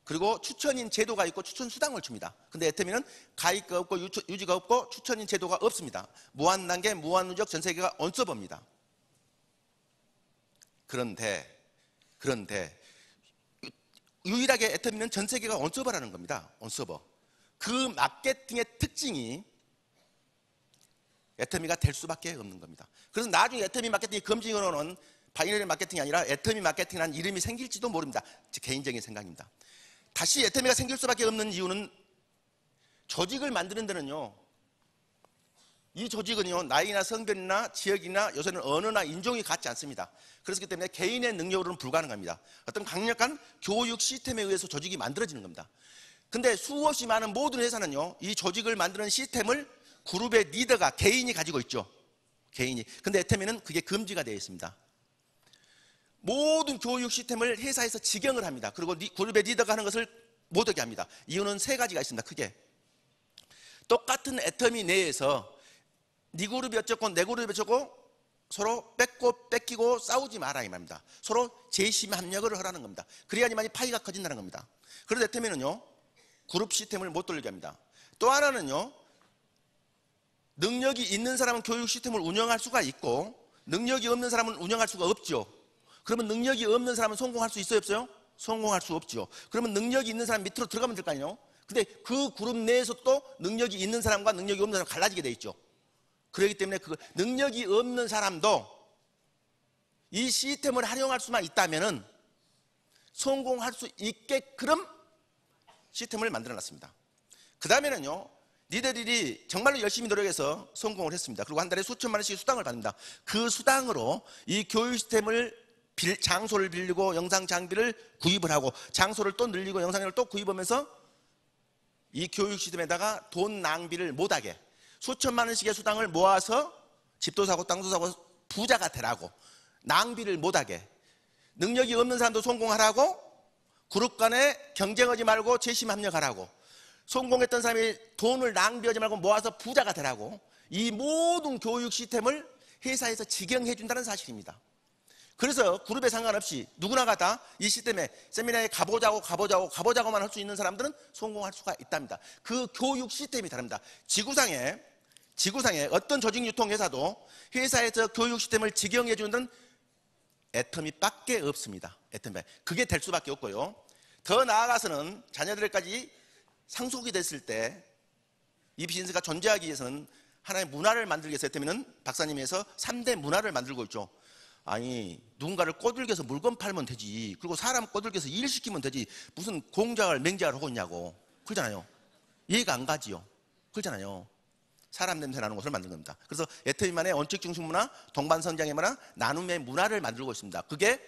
그리고 추천인 제도가 있고 추천 수당을 줍니다. 근데 애터미는 가입가 없고 유지가 없고 추천인 제도가 없습니다. 무한단계, 무한누적 전 세계가 언서버입니다. 그런데 유일하게 애터미는 전 세계가 언서버라는 겁니다. 언서버. 그 마케팅의 특징이 애터미가 될 수밖에 없는 겁니다. 그래서 나중에 애터미 마케팅이 검증으로는 바이너리 마케팅이 아니라 애터미 마케팅이라는 이름이 생길지도 모릅니다. 제 개인적인 생각입니다. 다시 애터미가 생길 수밖에 없는 이유는 조직을 만드는 데는요, 이 조직은요 나이나 성별이나 지역이나 요새는 언어나 인종이 같지 않습니다. 그렇기 때문에 개인의 능력으로는 불가능합니다. 어떤 강력한 교육 시스템에 의해서 조직이 만들어지는 겁니다. 근데 수없이 많은 모든 회사는요 이 조직을 만드는 시스템을 그룹의 리더가 개인이 가지고 있죠. 개인이. 근데 애터미는 그게 금지가 되어 있습니다. 모든 교육 시스템을 회사에서 직영을 합니다. 그리고 그룹의 리더가 하는 것을 못하게 합니다. 이유는 세 가지가 있습니다. 크게. 똑같은 애터미 내에서 네 그룹이 어쩌고 내 그룹이 어쩌고 서로 뺏고 뺏기고 싸우지 마라 이 말입니다. 서로 재심 협력을 하라는 겁니다. 그래야지만 파이가 커진다는 겁니다. 그래서 애터미는요 그룹 시스템을 못 돌리게 합니다. 또 하나는요 능력이 있는 사람은 교육 시스템을 운영할 수가 있고 능력이 없는 사람은 운영할 수가 없죠. 그러면 능력이 없는 사람은 성공할 수 있어요 없어요? 성공할 수 없죠. 그러면 능력이 있는 사람 밑으로 들어가면 될 거 아니에요? 근데 그 그룹 내에서 또 능력이 있는 사람과 능력이 없는 사람 갈라지게 돼 있죠. 그렇기 때문에 그 능력이 없는 사람도 이 시스템을 활용할 수만 있다면은 성공할 수 있게끔 시스템을 만들어 놨습니다. 그 다음에는요 니들이 정말로 열심히 노력해서 성공을 했습니다. 그리고 한 달에 수천만 원씩 수당을 받는다. 그 수당으로 이 교육 시스템을 장소를 빌리고 영상 장비를 구입을 하고 장소를 또 늘리고 영상을 또 구입하면서 이 교육 시스템에다가 돈 낭비를 못하게 수천만 원씩의 수당을 모아서 집도 사고 땅도 사고 부자가 되라고 낭비를 못하게 능력이 없는 사람도 성공하라고 그룹 간에 경쟁하지 말고 재심 협력하라고 성공했던 사람이 돈을 낭비하지 말고 모아서 부자가 되라고 이 모든 교육 시스템을 회사에서 직영해 준다는 사실입니다. 그래서 그룹에 상관없이 누구나가 다 이 시스템에 세미나에 가보자고만 할 수 있는 사람들은 성공할 수가 있답니다. 그 교육 시스템이 다릅니다. 지구상에 어떤 조직 유통 회사도 회사에서 교육 시스템을 직영해 주는 애터미밖에 없습니다. 애터미. 그게 될 수밖에 없고요. 더 나아가서는 자녀들까지 상속이 됐을 때 이 비즈니스가 존재하기 위해서는 하나의 문화를 만들기 위해서 애터미는 박사님에서 3대 문화를 만들고 있죠. 아니 누군가를 꼬들겨서 물건 팔면 되지 그리고 사람 꼬들겨서 일 시키면 되지 무슨 공작을 맹작을 하고 있냐고 그러잖아요. 이해가 안 가지요. 그러잖아요. 사람 냄새 나는 것을 만든 겁니다. 그래서 애터미만의 원칙 중심 문화, 동반 성장의 문화, 나눔의 문화를 만들고 있습니다. 그게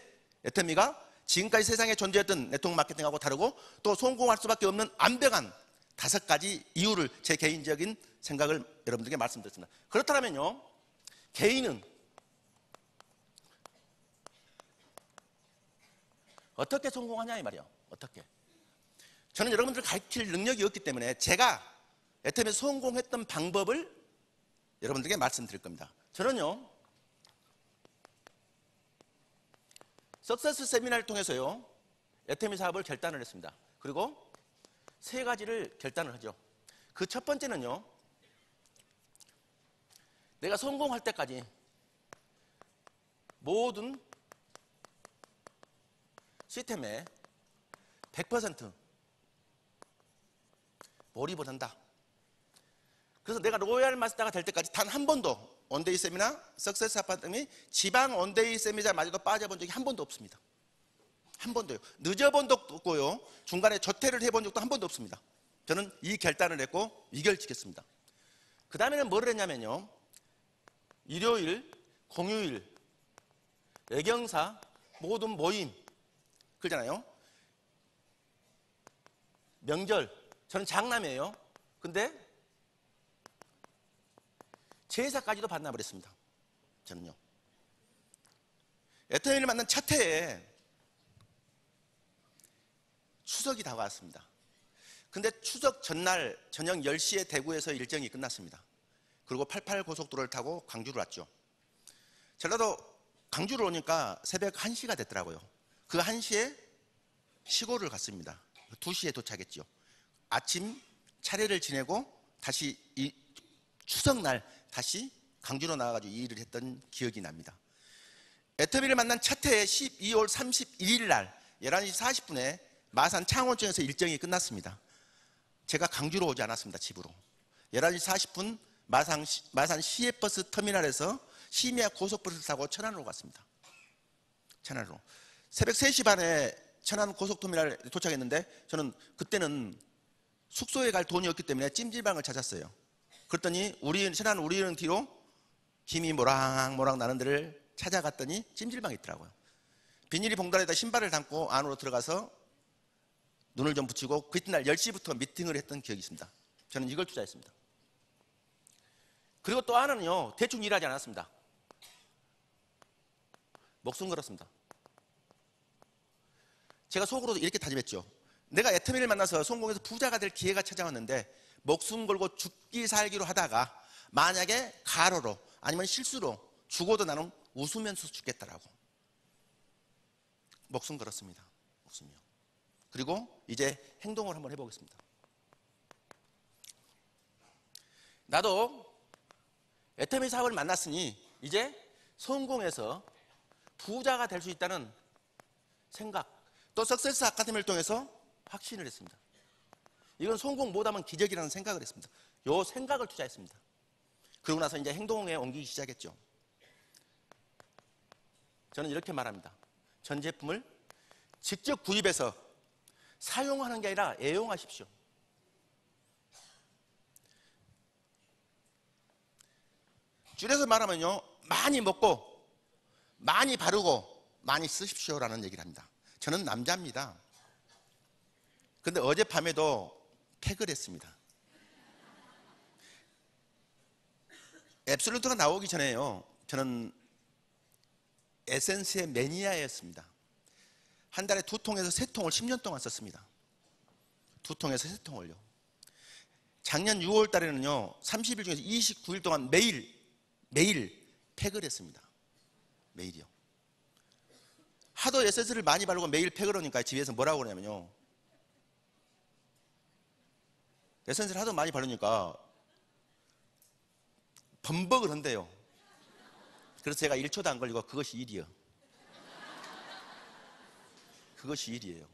애터미가 지금까지 세상에 존재했던 네트워크 마케팅하고 다르고 또 성공할 수밖에 없는 완벽한 5가지 이유를 제 개인적인 생각을 여러분들에게 말씀드렸습니다. 그렇다면요 개인은 어떻게 성공하냐 이 말이에요. 어떻게? 저는 여러분들을 가르칠 능력이 없기 때문에 제가 애터미에 성공했던 방법을 여러분들에게 말씀드릴 겁니다. 저는요 석세스 세미나를 통해서요 애터미 사업을 결단을 했습니다. 그리고 3가지를 결단을 하죠. 그 첫 번째는요 내가 성공할 때까지 모든 시스템에 100% 몰입을 한다. 그래서 내가 로얄 마스터가 될 때까지 단 한 번도 원데이 세미나, 석세스 아카데미, 지방 원데이 세미나마저도 빠져본 적이 한 번도 없습니다. 한 번도요. 늦어본 적도 없고요. 중간에 조퇴를 해본 적도 한 번도 없습니다. 저는 이 결단을 했고 이걸 지켰습니다. 그 다음에는 뭐를 했냐면요. 일요일, 공휴일, 외경사, 모든 모임 그러잖아요. 명절, 저는 장남이에요. 근데 제사까지도 반납을 했습니다. 저는요. 애터미를 만난 첫 해에 추석이 다가왔습니다. 근데 추석 전날 저녁 10시에 대구에서 일정이 끝났습니다. 그리고 88 고속도로를 타고 광주로 왔죠. 전라도 강주로 오니까 새벽 1시가 됐더라고요. 그 1시에 시골을 갔습니다. 2시에 도착했죠. 아침 차례를 지내고 다시 이 추석날 다시 강주로 나와가지고 이 일을 했던 기억이 납니다. 애터미를 만난 첫 해에 12월 31일 날 11시 40분에 마산 창원청에서 일정이 끝났습니다. 제가 강주로 오지 않았습니다. 집으로. 11시 40분 마산 시외버스 터미널에서 심야 고속버스를 타고 천안으로 갔습니다. 천안으로. 새벽 3시 반에 천안 고속터미널에 도착했는데 저는 그때는 숙소에 갈 돈이 없기 때문에 찜질방을 찾았어요. 그랬더니 천안 우리는 뒤로 김이 모락모락 나는 데를 찾아갔더니 찜질방이 있더라고요. 비닐이 봉다리에다 신발을 담고 안으로 들어가서 눈을 좀 붙이고 그 이튿날 10시부터 미팅을 했던 기억이 있습니다. 저는 이걸 투자했습니다. 그리고 또 하나는요, 대충 일하지 않았습니다. 목숨 걸었습니다. 제가 속으로 이렇게 다짐했죠. 내가 애터미를 만나서 성공해서 부자가 될 기회가 찾아왔는데 목숨 걸고 죽기 살기로 하다가 만약에 가로로 아니면 실수로 죽어도 나는 웃으면서 죽겠다라고 목숨 걸었습니다. 목숨이요. 그리고 이제 행동을 한번 해보겠습니다. 나도 애터미 사업을 만났으니 이제 성공해서 부자가 될 수 있다는 생각, 또 석세스 아카데미를 통해서 확신을 했습니다. 이건 성공 못하면 기적이라는 생각을 했습니다. 요 생각을 투자했습니다. 그러고 나서 이제 행동에 옮기기 시작했죠. 저는 이렇게 말합니다. 전 제품을 직접 구입해서 사용하는 게 아니라 애용하십시오. 줄여서 말하면요, 많이 먹고 많이 바르고 많이 쓰십시오라는 얘기를 합니다. 저는 남자입니다. 근데 어젯밤에도 팩을 했습니다. 앱솔루트가 나오기 전에요, 저는 에센스의 매니아였습니다. 한 달에 2통에서 3통을 10년 동안 썼습니다. 2통에서 3통을요. 작년 6월 달에는요, 30일 중에서 29일 동안 매일 팩을 했습니다. 매일이요. 하도 에센스를 많이 바르고 매일 팩을 하니까 집에서 뭐라고 그러냐면요, 에센스를 하도 많이 바르니까 범벅을 한대요. 그래서 제가 1초도 안 걸리고 그것이 일이요. 그것이 일이에요.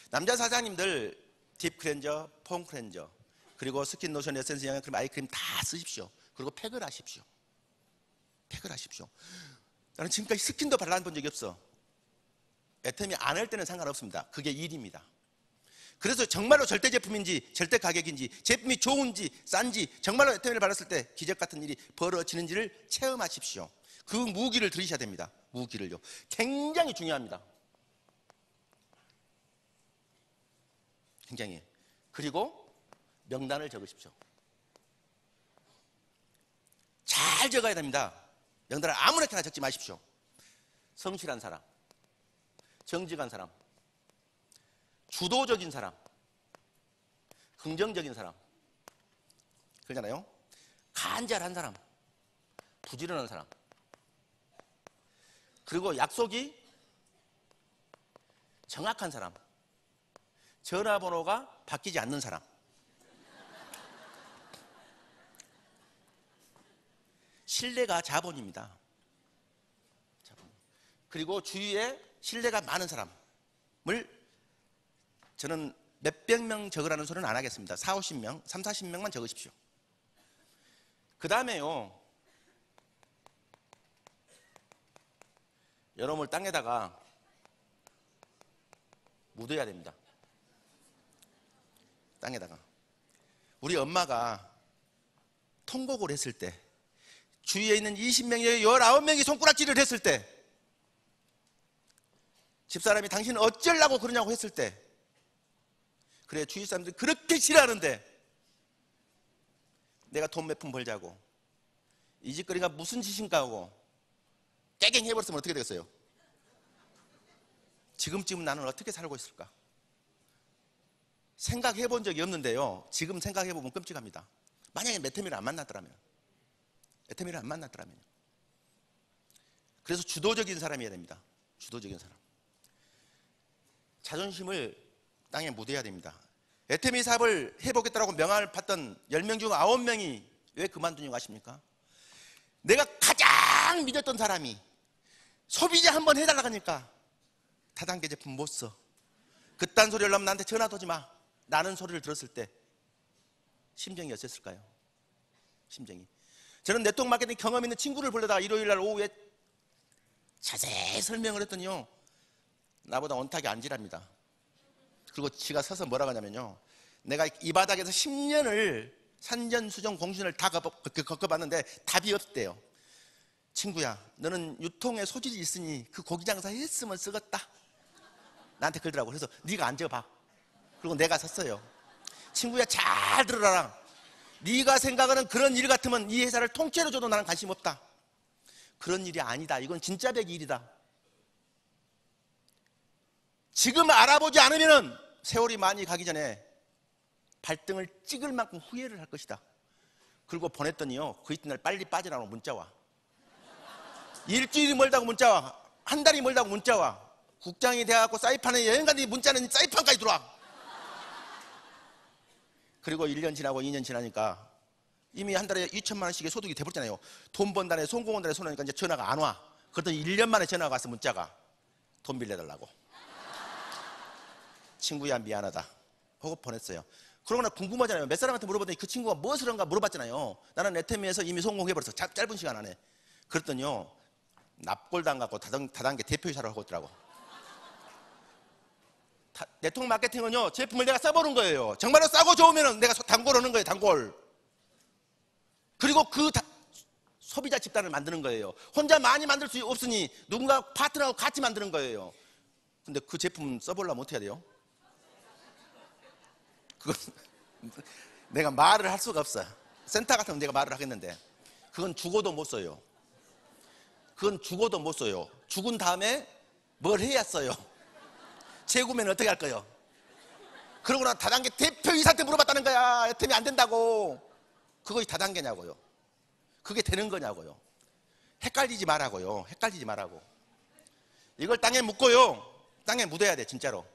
남자 사장님들 딥 클렌저, 폼 클렌저, 그리고 스킨 로션, 에센스, 영양크림, 아이크림 다 쓰십시오. 그리고 팩을 하십시오. 팩을 하십시오. 나는 지금까지 스킨도 발라본 적이 없어. 애터미 안 할 때는 상관없습니다. 그게 일입니다. 그래서 정말로 절대 제품인지 절대 가격인지 제품이 좋은지 싼지 정말로 애터미를 발랐을 때 기적 같은 일이 벌어지는지를 체험하십시오. 그 무기를 들이셔야 됩니다. 무기를요. 굉장히 중요합니다. 굉장히. 그리고 명단을 적으십시오. 잘 적어야 됩니다. 명단을 아무렇게나 적지 마십시오. 성실한 사람, 정직한 사람, 주도적인 사람, 긍정적인 사람, 그러잖아요. 간절한 사람, 부지런한 사람, 그리고 약속이 정확한 사람, 전화번호가 바뀌지 않는 사람, 신뢰가 자본입니다. 자본. 그리고 주위에 신뢰가 많은 사람을 저는 몇백 명 적으라는 소리는 안 하겠습니다. 40, 50명, 30, 40명만 적으십시오. 그 다음에요, 여러분을 땅에다가 묻어야 됩니다. 땅에다가. 우리 엄마가 통곡을 했을 때, 주위에 있는 20명에 19명이 손가락질을 했을 때, 집사람이 당신은 어쩌려고 그러냐고 했을 때, 그래 주위 사람들이 그렇게 싫어하는데 내가 돈 몇 푼 벌자고 이 짓거리가 무슨 짓인가 하고 깨갱 해버렸으면 어떻게 되겠어요? 지금쯤 나는 어떻게 살고 있을까? 생각해 본 적이 없는데요, 지금 생각해 보면 끔찍합니다. 만약에 애터미를 안 만났더라면, 그래서 주도적인 사람이어야 됩니다. 주도적인 사람. 자존심을 땅에 묻어야 됩니다. 애터미 사업을 해보겠다고 명함을 팠던 10명 중 9명이 왜 그만두냐고 아십니까? 내가 가장 믿었던 사람이 소비자 한번 해달라고 하니까 다단계 제품 못 써. 그딴 소리를 하면 나한테 전화도 오지 마. 라는 소리를 들었을 때 심정이 어땠을까요? 심정이. 저는 네트워크 마케팅 경험 있는 친구를 불러다가 일요일날 오후에 자세히 설명을 했더니요, 나보다 원탁이 안질합니다. 그리고 지가 서서 뭐라고 하냐면요, 내가 이 바닥에서 10년을 산전수전 공신을 다 겪어봤는데 답이 없대요. 친구야, 너는 유통에 소질이 있으니 그 고기장사 했으면 쓰겠다. 나한테 그러더라고. 그래서 네가 앉아봐. 그리고 내가 섰어요. 친구야, 잘 들어라. 네가 생각하는 그런 일 같으면 이 회사를 통째로 줘도 나는 관심 없다. 그런 일이 아니다. 이건 진짜 백이 일이다. 지금 알아보지 않으면 세월이 많이 가기 전에 발등을 찍을 만큼 후회를 할 것이다. 그리고 보냈더니요, 그 이튿날 빨리 빠지라고 문자 와. 일주일이 멀다고 문자 와. 한 달이 멀다고 문자 와. 국장이 돼갖고 사이판에 여행 갔는데 문자는 사이판까지 들어와. 그리고 1년 지나고 2년 지나니까 이미 한 달에 2천만 원씩의 소득이 돼버렸잖아요. 돈 번다네, 송공 온다네, 손하니까 이제 전화가 안 와. 그랬더니 1년 만에 전화가 와서 문자가 돈 빌려달라고. 친구야, 미안하다 하고 보냈어요. 그러고 나 궁금하잖아요. 몇 사람한테 물어봤더니 그 친구가 무엇을 한가 물어봤잖아요. 나는 애터미에서 이미 성공해버렸어. 짧은 시간 안에. 그랬더니요, 납골당갖고 다단계 대표이사를 하고 있더라고. 네트워크 마케팅은요, 제품을 내가 써보는 거예요. 정말로 싸고 좋으면 내가 단골 하는 거예요. 단골. 그리고 그 소비자 집단을 만드는 거예요. 혼자 많이 만들 수 없으니 누군가 파트너하고 같이 만드는 거예요. 근데 그 제품 써보려면 어떻게 해야 돼요? 그건 내가 말을 할 수가 없어. 센터 같으면 내가 말을 하겠는데 그건 죽어도 못 써요. 그건 죽어도 못 써요. 죽은 다음에 뭘 해야 써요. 재구매는 어떻게 할 거예요? 그러고 나 다단계 대표이사한테 물어봤다는 거야. 애터미 안 된다고. 그것이 다단계냐고요. 그게 되는 거냐고요. 헷갈리지 말라고요. 헷갈리지 말라고. 이걸 땅에 묻고요, 땅에 묻어야 돼, 진짜로.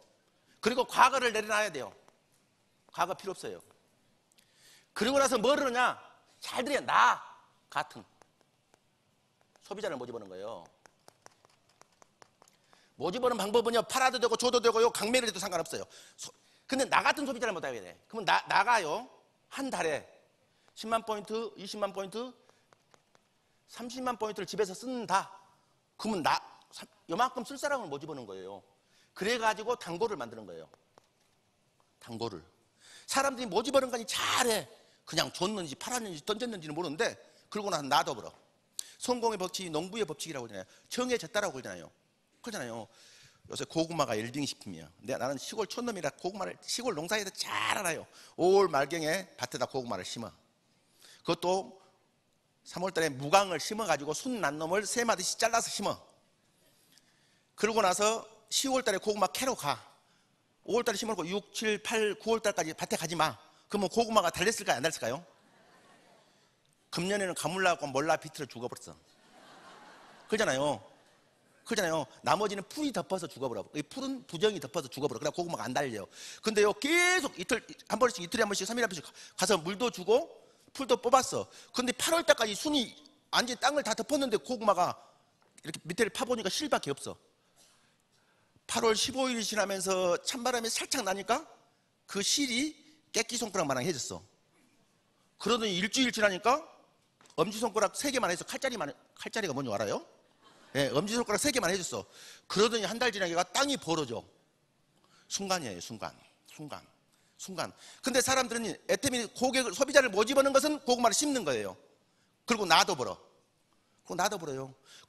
그리고 과거를 내려놔야 돼요. 과거 필요 없어요. 그리고 나서 뭘 하느냐? 잘 들어야, 나 같은 소비자를 모집하는 거예요. 모집하는 방법은요, 팔아도 되고 줘도 되고요, 강매를 해도 상관없어요. 근데 나 같은 소비자를 모집해야 돼. 그러면 나가요, 한 달에 10만 포인트, 20만 포인트, 30만 포인트를 집에서 쓴다. 그러면 요만큼 쓸 사람을 모집하는 거예요. 그래가지고 단골을 만드는 거예요. 단골을. 사람들이 모집하는 거니 잘해. 그냥 줬는지 팔았는지 던졌는지는 모르는데 그러고 나서 놔둬버려. 성공의 법칙이 농부의 법칙이라고 그러잖아요. 정해졌다라고 그러잖아요. 그러잖아요. 요새 고구마가 일빙 식품이야. 나는 시골 촌놈이라 고구마를 시골 농사에서 잘 알아요. 5월 말경에 밭에다 고구마를 심어. 그것도 3월달에 무광을 심어가지고 순 난 놈을 3마디씩 잘라서 심어. 그러고 나서 10월달에 고구마 캐러 가. 5월달에 심어놓고 6, 7, 8, 9월달까지 밭에 가지 마. 그러면 고구마가 달렸을까요? 안 달렸을까요? 금년에는 가물라고 몰라 비틀어 죽어버렸어. 그러잖아요. 그러잖아요. 나머지는 풀이 덮어서 죽어버려. 이 풀은 부정이 덮어서 죽어버려. 그러다 고구마가 안 달려. 근데요, 계속 이틀에 한 번씩, 3일에 한 번씩 가서 물도 주고 풀도 뽑았어. 근데 8월달까지 순이 완전히 땅을 다 덮었는데 고구마가 이렇게 밑에를 파보니까 실밖에 없어. 8월 15일이 지나면서 찬바람이 살짝 나니까 그 실이 깨끼 손가락만한 해졌어. 그러더니 일주일 지나니까 엄지손가락 3개만 해서 칼자리가 뭔지 알아요? 네, 엄지손가락 3개만 해줬어. 그러더니 한 달 지나니까 땅이 벌어져. 순간이에요. 순간. 근데 사람들은 애터미 소비자를 모집하는 것은 고구마를 심는 거예요. 그리고 놔둬버려.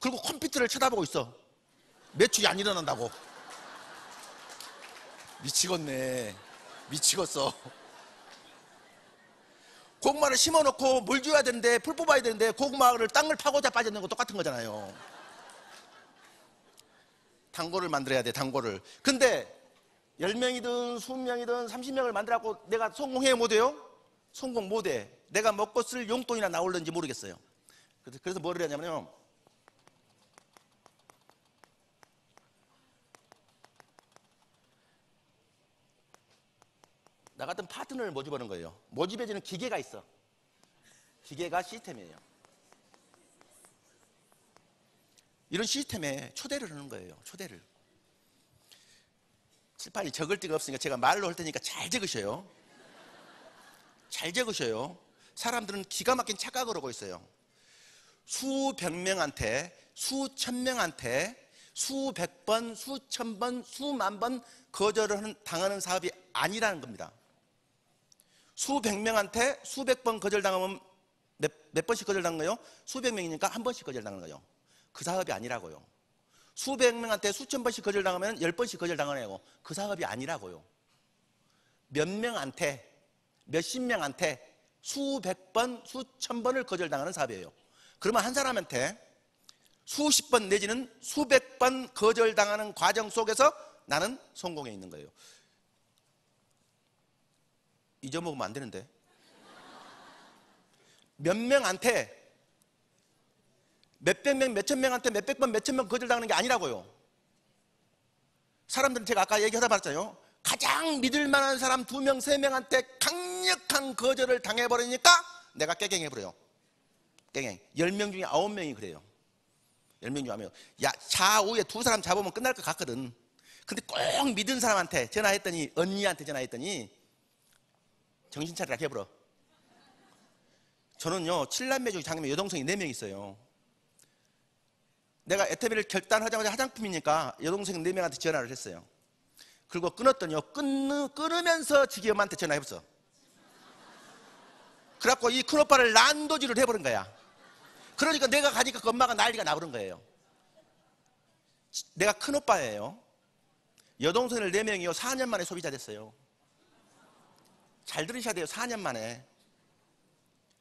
그리고 컴퓨터를 쳐다보고 있어. 매출이 안 일어난다고. 미치겠네. 미치겠어. 고구마를 심어놓고 물 줘야 되는데, 풀 뽑아야 되는데 고구마를 땅을 파고 자빠지는 거 똑같은 거잖아요. 단골을 만들어야 돼. 단골을. 근데 10명이든 20명이든 30명을 만들어갖고 내가 성공해 못해요? 성공 못해. 내가 먹고 쓸 용돈이나 나올는지 모르겠어요. 그래서 뭐를 하냐면요, 나 같은 파트너를 모집하는 거예요. 모집해주는 기계가 있어. 기계가 시스템이에요. 이런 시스템에 초대를 하는 거예요. 초대를. 칠판이 적을 데가 없으니까 제가 말로 할 테니까 잘 적으셔요. 잘 적으셔요. 사람들은 기가 막힌 착각을 하고 있어요. 수백 명한테, 수천 명한테 수백 번, 수천 번, 수만 번 거절을 당하는 사업이 아니라는 겁니다. 수백 명한테 수백 번 거절당하면 몇 번씩 거절당한 거예요? 수백 명이니까 한 번씩 거절당하는 거예요. 그 사업이 아니라고요. 수백 명한테 수천 번씩 거절당하면 10번씩 거절당하네요. 그 사업이 아니라고요. 몇 명한테, 몇십 명한테 수백 번, 수천 번을 거절당하는 사업이에요. 그러면 한 사람한테 수십 번 내지는 수백 번 거절당하는 과정 속에서 나는 성공해 있는 거예요. 잊어먹으면 안 되는데. 몇 명한테, 몇백 명, 몇천 명한테 몇백 번, 몇천 명 거절당하는 게 아니라고요. 사람들은 제가 아까 얘기하다 말했잖아요. 가장 믿을 만한 사람 2명, 3명한테 강력한 거절을 당해버리니까 내가 깨갱해버려요. 깨갱. 10명 중에 9명이 그래요. 10명 중에 9명. 야, 좌우에 2사람 잡으면 끝날 것 같거든. 근데 꼭 믿은 사람한테 전화했더니, 언니한테 전화했더니 정신 차리라 해버려. 저는요, 7남매 중에 장님의 여동생이 4명 있어요. 내가 애터미를 결단하자마자 화장품이니까 여동생 4명한테 전화를 했어요. 그리고 끊었더니요, 끊으면서 지기 엄마한테 전화해봤어. 그래갖고 이 큰오빠를 난도질을 해버린 거야. 그러니까 내가 가니까 그 엄마가 난리가 나버린 거예요. 내가 큰오빠예요. 여동생을 4명이요 4년 만에 소비자 됐어요. 잘 들으셔야 돼요. 4년 만에.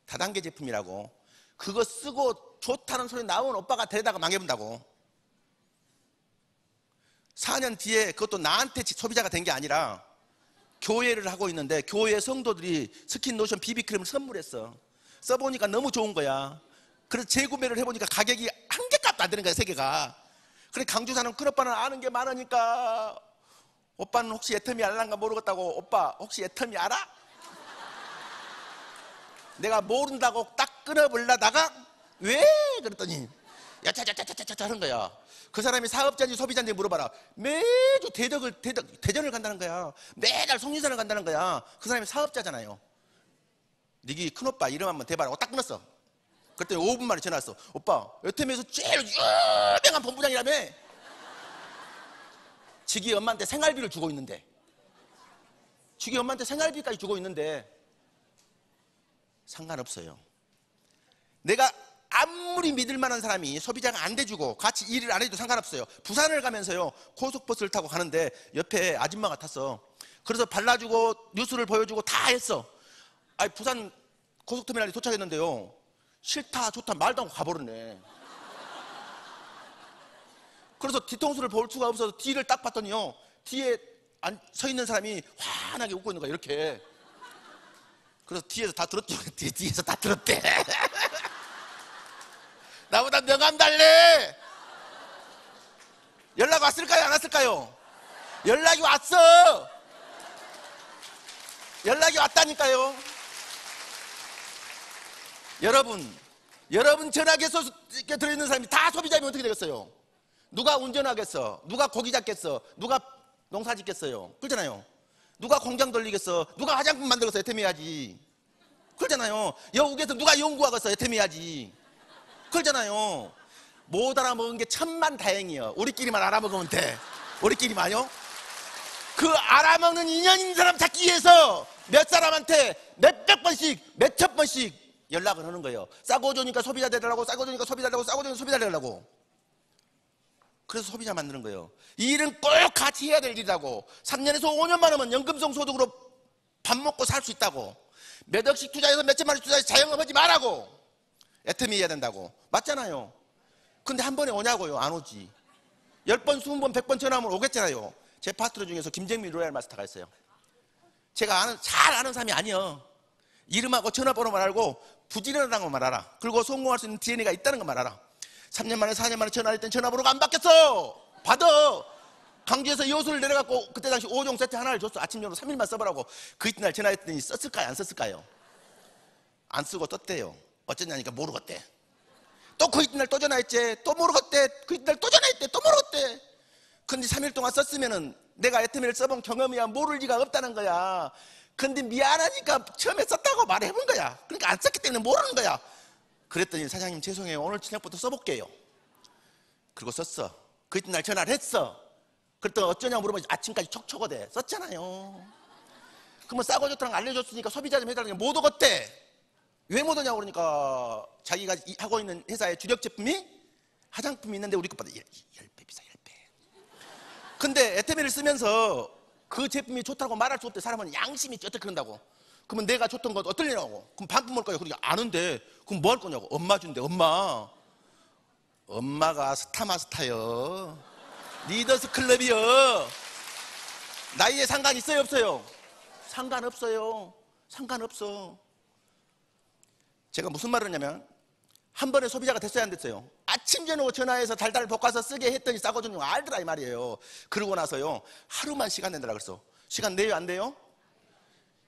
다단계 제품이라고. 그거 쓰고 좋다는 소리 나온 오빠가 데려다가 망해본다고. 4년 뒤에 그것도 나한테 소비자가 된 게 아니라 교회를 하고 있는데 교회 성도들이 스킨로션 비비크림을 선물했어. 써보니까 너무 좋은 거야. 그래서 재구매를 해보니까 가격이 한 개값도 안 되는 거야, 3개가. 그래 강주 사는 큰오빠는 아는 게 많으니까 오빠는 혹시 애터미 알란가 모르겠다고. 오빠 혹시 애터미 알아? 내가 모른다고 딱 끊어버리려다가 왜? 그랬더니 야차차차차차 하는 거야. 그 사람이 사업자인지 소비자인지 물어봐라. 매주 대전을 간다는 거야. 매달 송리산을 간다는 거야. 그 사람이 사업자잖아요. 니기 큰오빠 이름 한번 대봐라고 딱 끊었어. 그랬더니 5분 만에 전화 왔어. 오빠 애터미에서 제일 유명한 본부장이라며. 지기 엄마한테 생활비를 주고 있는데, 지기 엄마한테 생활비까지 주고 있는데 상관없어요. 내가 아무리 믿을 만한 사람이 소비자가 안 돼주고 같이 일을 안 해도 상관없어요. 부산을 가면서요 고속버스를 타고 가는데 옆에 아줌마가 탔어. 그래서 발라주고 뉴스를 보여주고 다 했어. 아니 부산 고속터미널에 도착했는데요 싫다 좋다 말도 않고 가버렸네. 그래서 뒤통수를 볼 수가 없어서 뒤를 딱 봤더니요 뒤에 서 있는 사람이 환하게 웃고 있는 거야 이렇게. 그래서 뒤에서 다 들었죠. 뒤에서 다 들었대. 나보다 명함 달래. 연락 왔을까요? 안 왔을까요? 연락이 왔어. 연락이 왔다니까요. 여러분 전화기에서 들어있는 사람이 다 소비자면 어떻게 되겠어요? 누가 운전하겠어? 누가 고기 잡겠어? 누가 농사 짓겠어요? 그렇잖아요. 누가 공장 돌리겠어? 누가 화장품 만들어서 애터미 해야지. 그렇잖아요. 여국에서 누가 연구하겠어? 애터미 해야지. 그렇잖아요. 못 알아먹은 게 천만다행이에요. 우리끼리만 알아먹으면 돼. 우리끼리만요. 그 알아먹는 인연 있는 사람 찾기 위해서 몇 사람한테 몇백 번씩 몇천 번씩 연락을 하는 거예요. 싸고 좋으니까 소비자 되더라고. 싸고 좋으니까 소비자 되라고. 싸고 좋으니까 소비자 되라고. 그래서 소비자 만드는 거예요. 이 일은 꼭 같이 해야 될 일이라고. 3년에서 5년만 하면 연금성 소득으로 밥 먹고 살 수 있다고. 몇 억씩 투자해서 몇천만 원씩 투자해서 자영업하지 말라고. 애터미 해야 된다고. 맞잖아요. 근데 한 번에 오냐고요? 안 오지. 10번, 20번, 100번 전화하면 오겠잖아요. 제 파트너 중에서 김정민 로얄 마스터가 있어요. 제가 잘 아는 사람이 아니에요. 이름하고 전화번호만 알고 부지런하다는 것만 알아. 그리고 성공할 수 있는 DNA가 있다는 것만 알아. 3년 만에 4년 만에 전화할 땐 전화번호가 안 바뀌었어. 받아. 광주에서 여수를 내려갖고 그때 당시 5종 세트 하나를 줬어. 아침 저녁 3일만 써보라고. 그 이튿날 전화했더니 썼을까요 안 썼을까요? 안 쓰고 떴대요. 어쩌냐니까 모르겠대. 또 그 이튿날 또 전화했지. 또 모르겠대. 그 이튿날 또 전화했대. 또 모르겠대. 근데 3일 동안 썼으면은 내가 애터미를 써본 경험이야 모를 리가 없다는 거야. 근데 미안하니까 처음에 썼다고 말해본 거야. 그러니까 안 썼기 때문에 모르는 거야. 그랬더니 사장님 죄송해요. 오늘 저녁부터 써볼게요. 그리고 썼어. 그 이튿날 전화를 했어. 그랬더니 어쩌냐고 물어보니 아침까지 촉촉하대. 썼잖아요. 그러면 싸고 좋다는 거 알려줬으니까 소비자 좀 해달라니까 못 오겠대. 왜 못 오냐고 그러니까 자기가 하고 있는 회사의 주력 제품이 화장품이 있는데 우리 것보다 10배 비싸 10배. 근데 애터미를 쓰면서 그 제품이 좋다고 말할 수 없대. 사람은 양심이 있지 어떻게 그런다고. 그러면 내가 줬던 것 어떨려냐고. 그럼 반품 올 거야. 그러니까 아는데 그럼 뭐 할 거냐고. 엄마 준대. 엄마가 스타마스타요. 리더스 클럽이요. 나이에 상관 있어요 없어요? 상관없어요. 상관없어. 제가 무슨 말을 했냐면 한 번에 소비자가 됐어요 안 됐어요? 아침 저녁 전화해서 달달 볶아서 쓰게 했더니 싸고 준 거 알더라 이 말이에요. 그러고 나서요 하루만 시간 낸다라 그랬어. 시간 내요 안 돼요?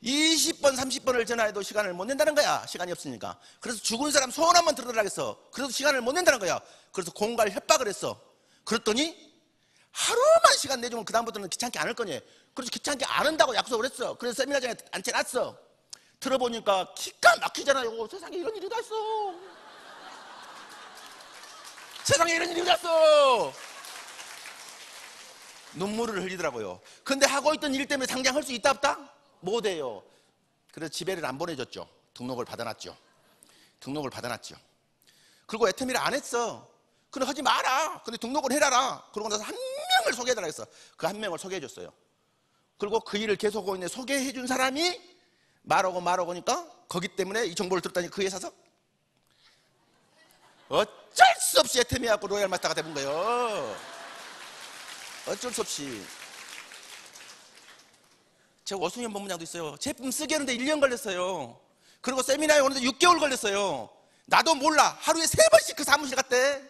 20번 30번을 전화해도 시간을 못 낸다는 거야. 시간이 없으니까. 그래서 죽은 사람 소원 한번 들어달라겠어. 그래서 시간을 못 낸다는 거야. 그래서 공갈 협박을 했어. 그랬더니 하루만 시간 내주면 그 다음부터는 귀찮게 안 할 거니. 그래서 귀찮게 안 한다고 약속을 했어. 그래서 세미나장에 앉혀놨어. 들어보니까 기가 막히잖아요. 세상에 이런 일이 다 있어. 세상에 이런 일이 다 있어. 눈물을 흘리더라고요. 근데 하고 있던 일 때문에 당장 할 수 있다 없다? 못해요. 그래서 집에를 안 보내줬죠. 등록을 받아놨죠. 그리고 애터미를 안 했어. 그럼 하지 마라. 근데 등록을 해라라. 그러고 나서 한 명을 소개해달라 했어. 그 한 명을 소개해줬어요. 그리고 그 일을 계속하고 있는데 소개해준 사람이 말하고 하니까 거기 때문에 이 정보를 들었다니 그 회사서 어쩔 수 없이 애터미하고 로얄 마스터가 돼본 거예요. 어쩔 수 없이. 제 오승현 본부장도 있어요. 제품 쓰게 하는데 1년 걸렸어요. 그리고 세미나에 오는데 6개월 걸렸어요. 나도 몰라. 하루에 3번씩 그 사무실 갔대.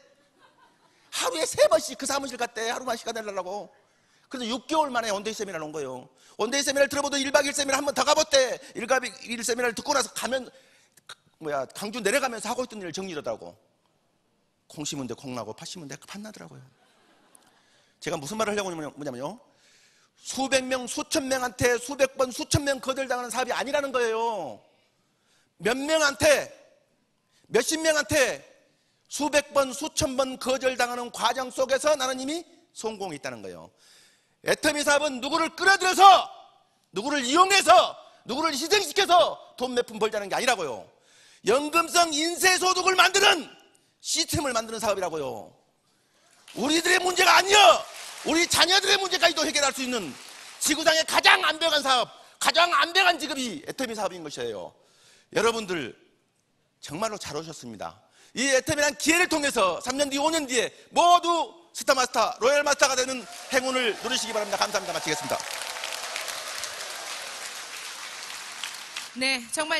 하루만 시간 내려고. 그래서 6개월 만에 원데이 세미나를 온 거예요. 원데이 세미나를 들어보던 1박 2일 세미나 한 번 더 가봤대. 1박 2일 세미나를 듣고 나서 강주 내려가면서 하고 있던 일을 정리하더라고. 콩 심은 데 콩 나고 팥 심은 데 팥 나더라고요. 제가 무슨 말을 하려고 뭐냐면요. 수백 명, 수천 명한테 수백 번, 수천 명 거절당하는 사업이 아니라는 거예요. 몇 명한테, 몇십 명한테 수백 번, 수천 번 거절당하는 과정 속에서 나는 이미 성공이 있다는 거예요. 애터미 사업은 누구를 끌어들여서, 누구를 이용해서, 누구를 희생시켜서 돈 몇 푼 벌자는 게 아니라고요. 연금성 인쇄소득을 만드는 시스템을 만드는 사업이라고요. 우리들의 문제가 아니여. 우리 자녀들의 문제까지도 해결할 수 있는 지구상의 가장 완벽한 사업, 가장 완벽한 직업이 애터미 사업인 것이에요. 여러분들 정말로 잘 오셨습니다. 이 애터미란 기회를 통해서 3년 뒤, 5년 뒤에 모두 스타마스터, 로얄 마스터가 되는 행운을 누리시기 바랍니다. 감사합니다. 마치겠습니다. 네, 정말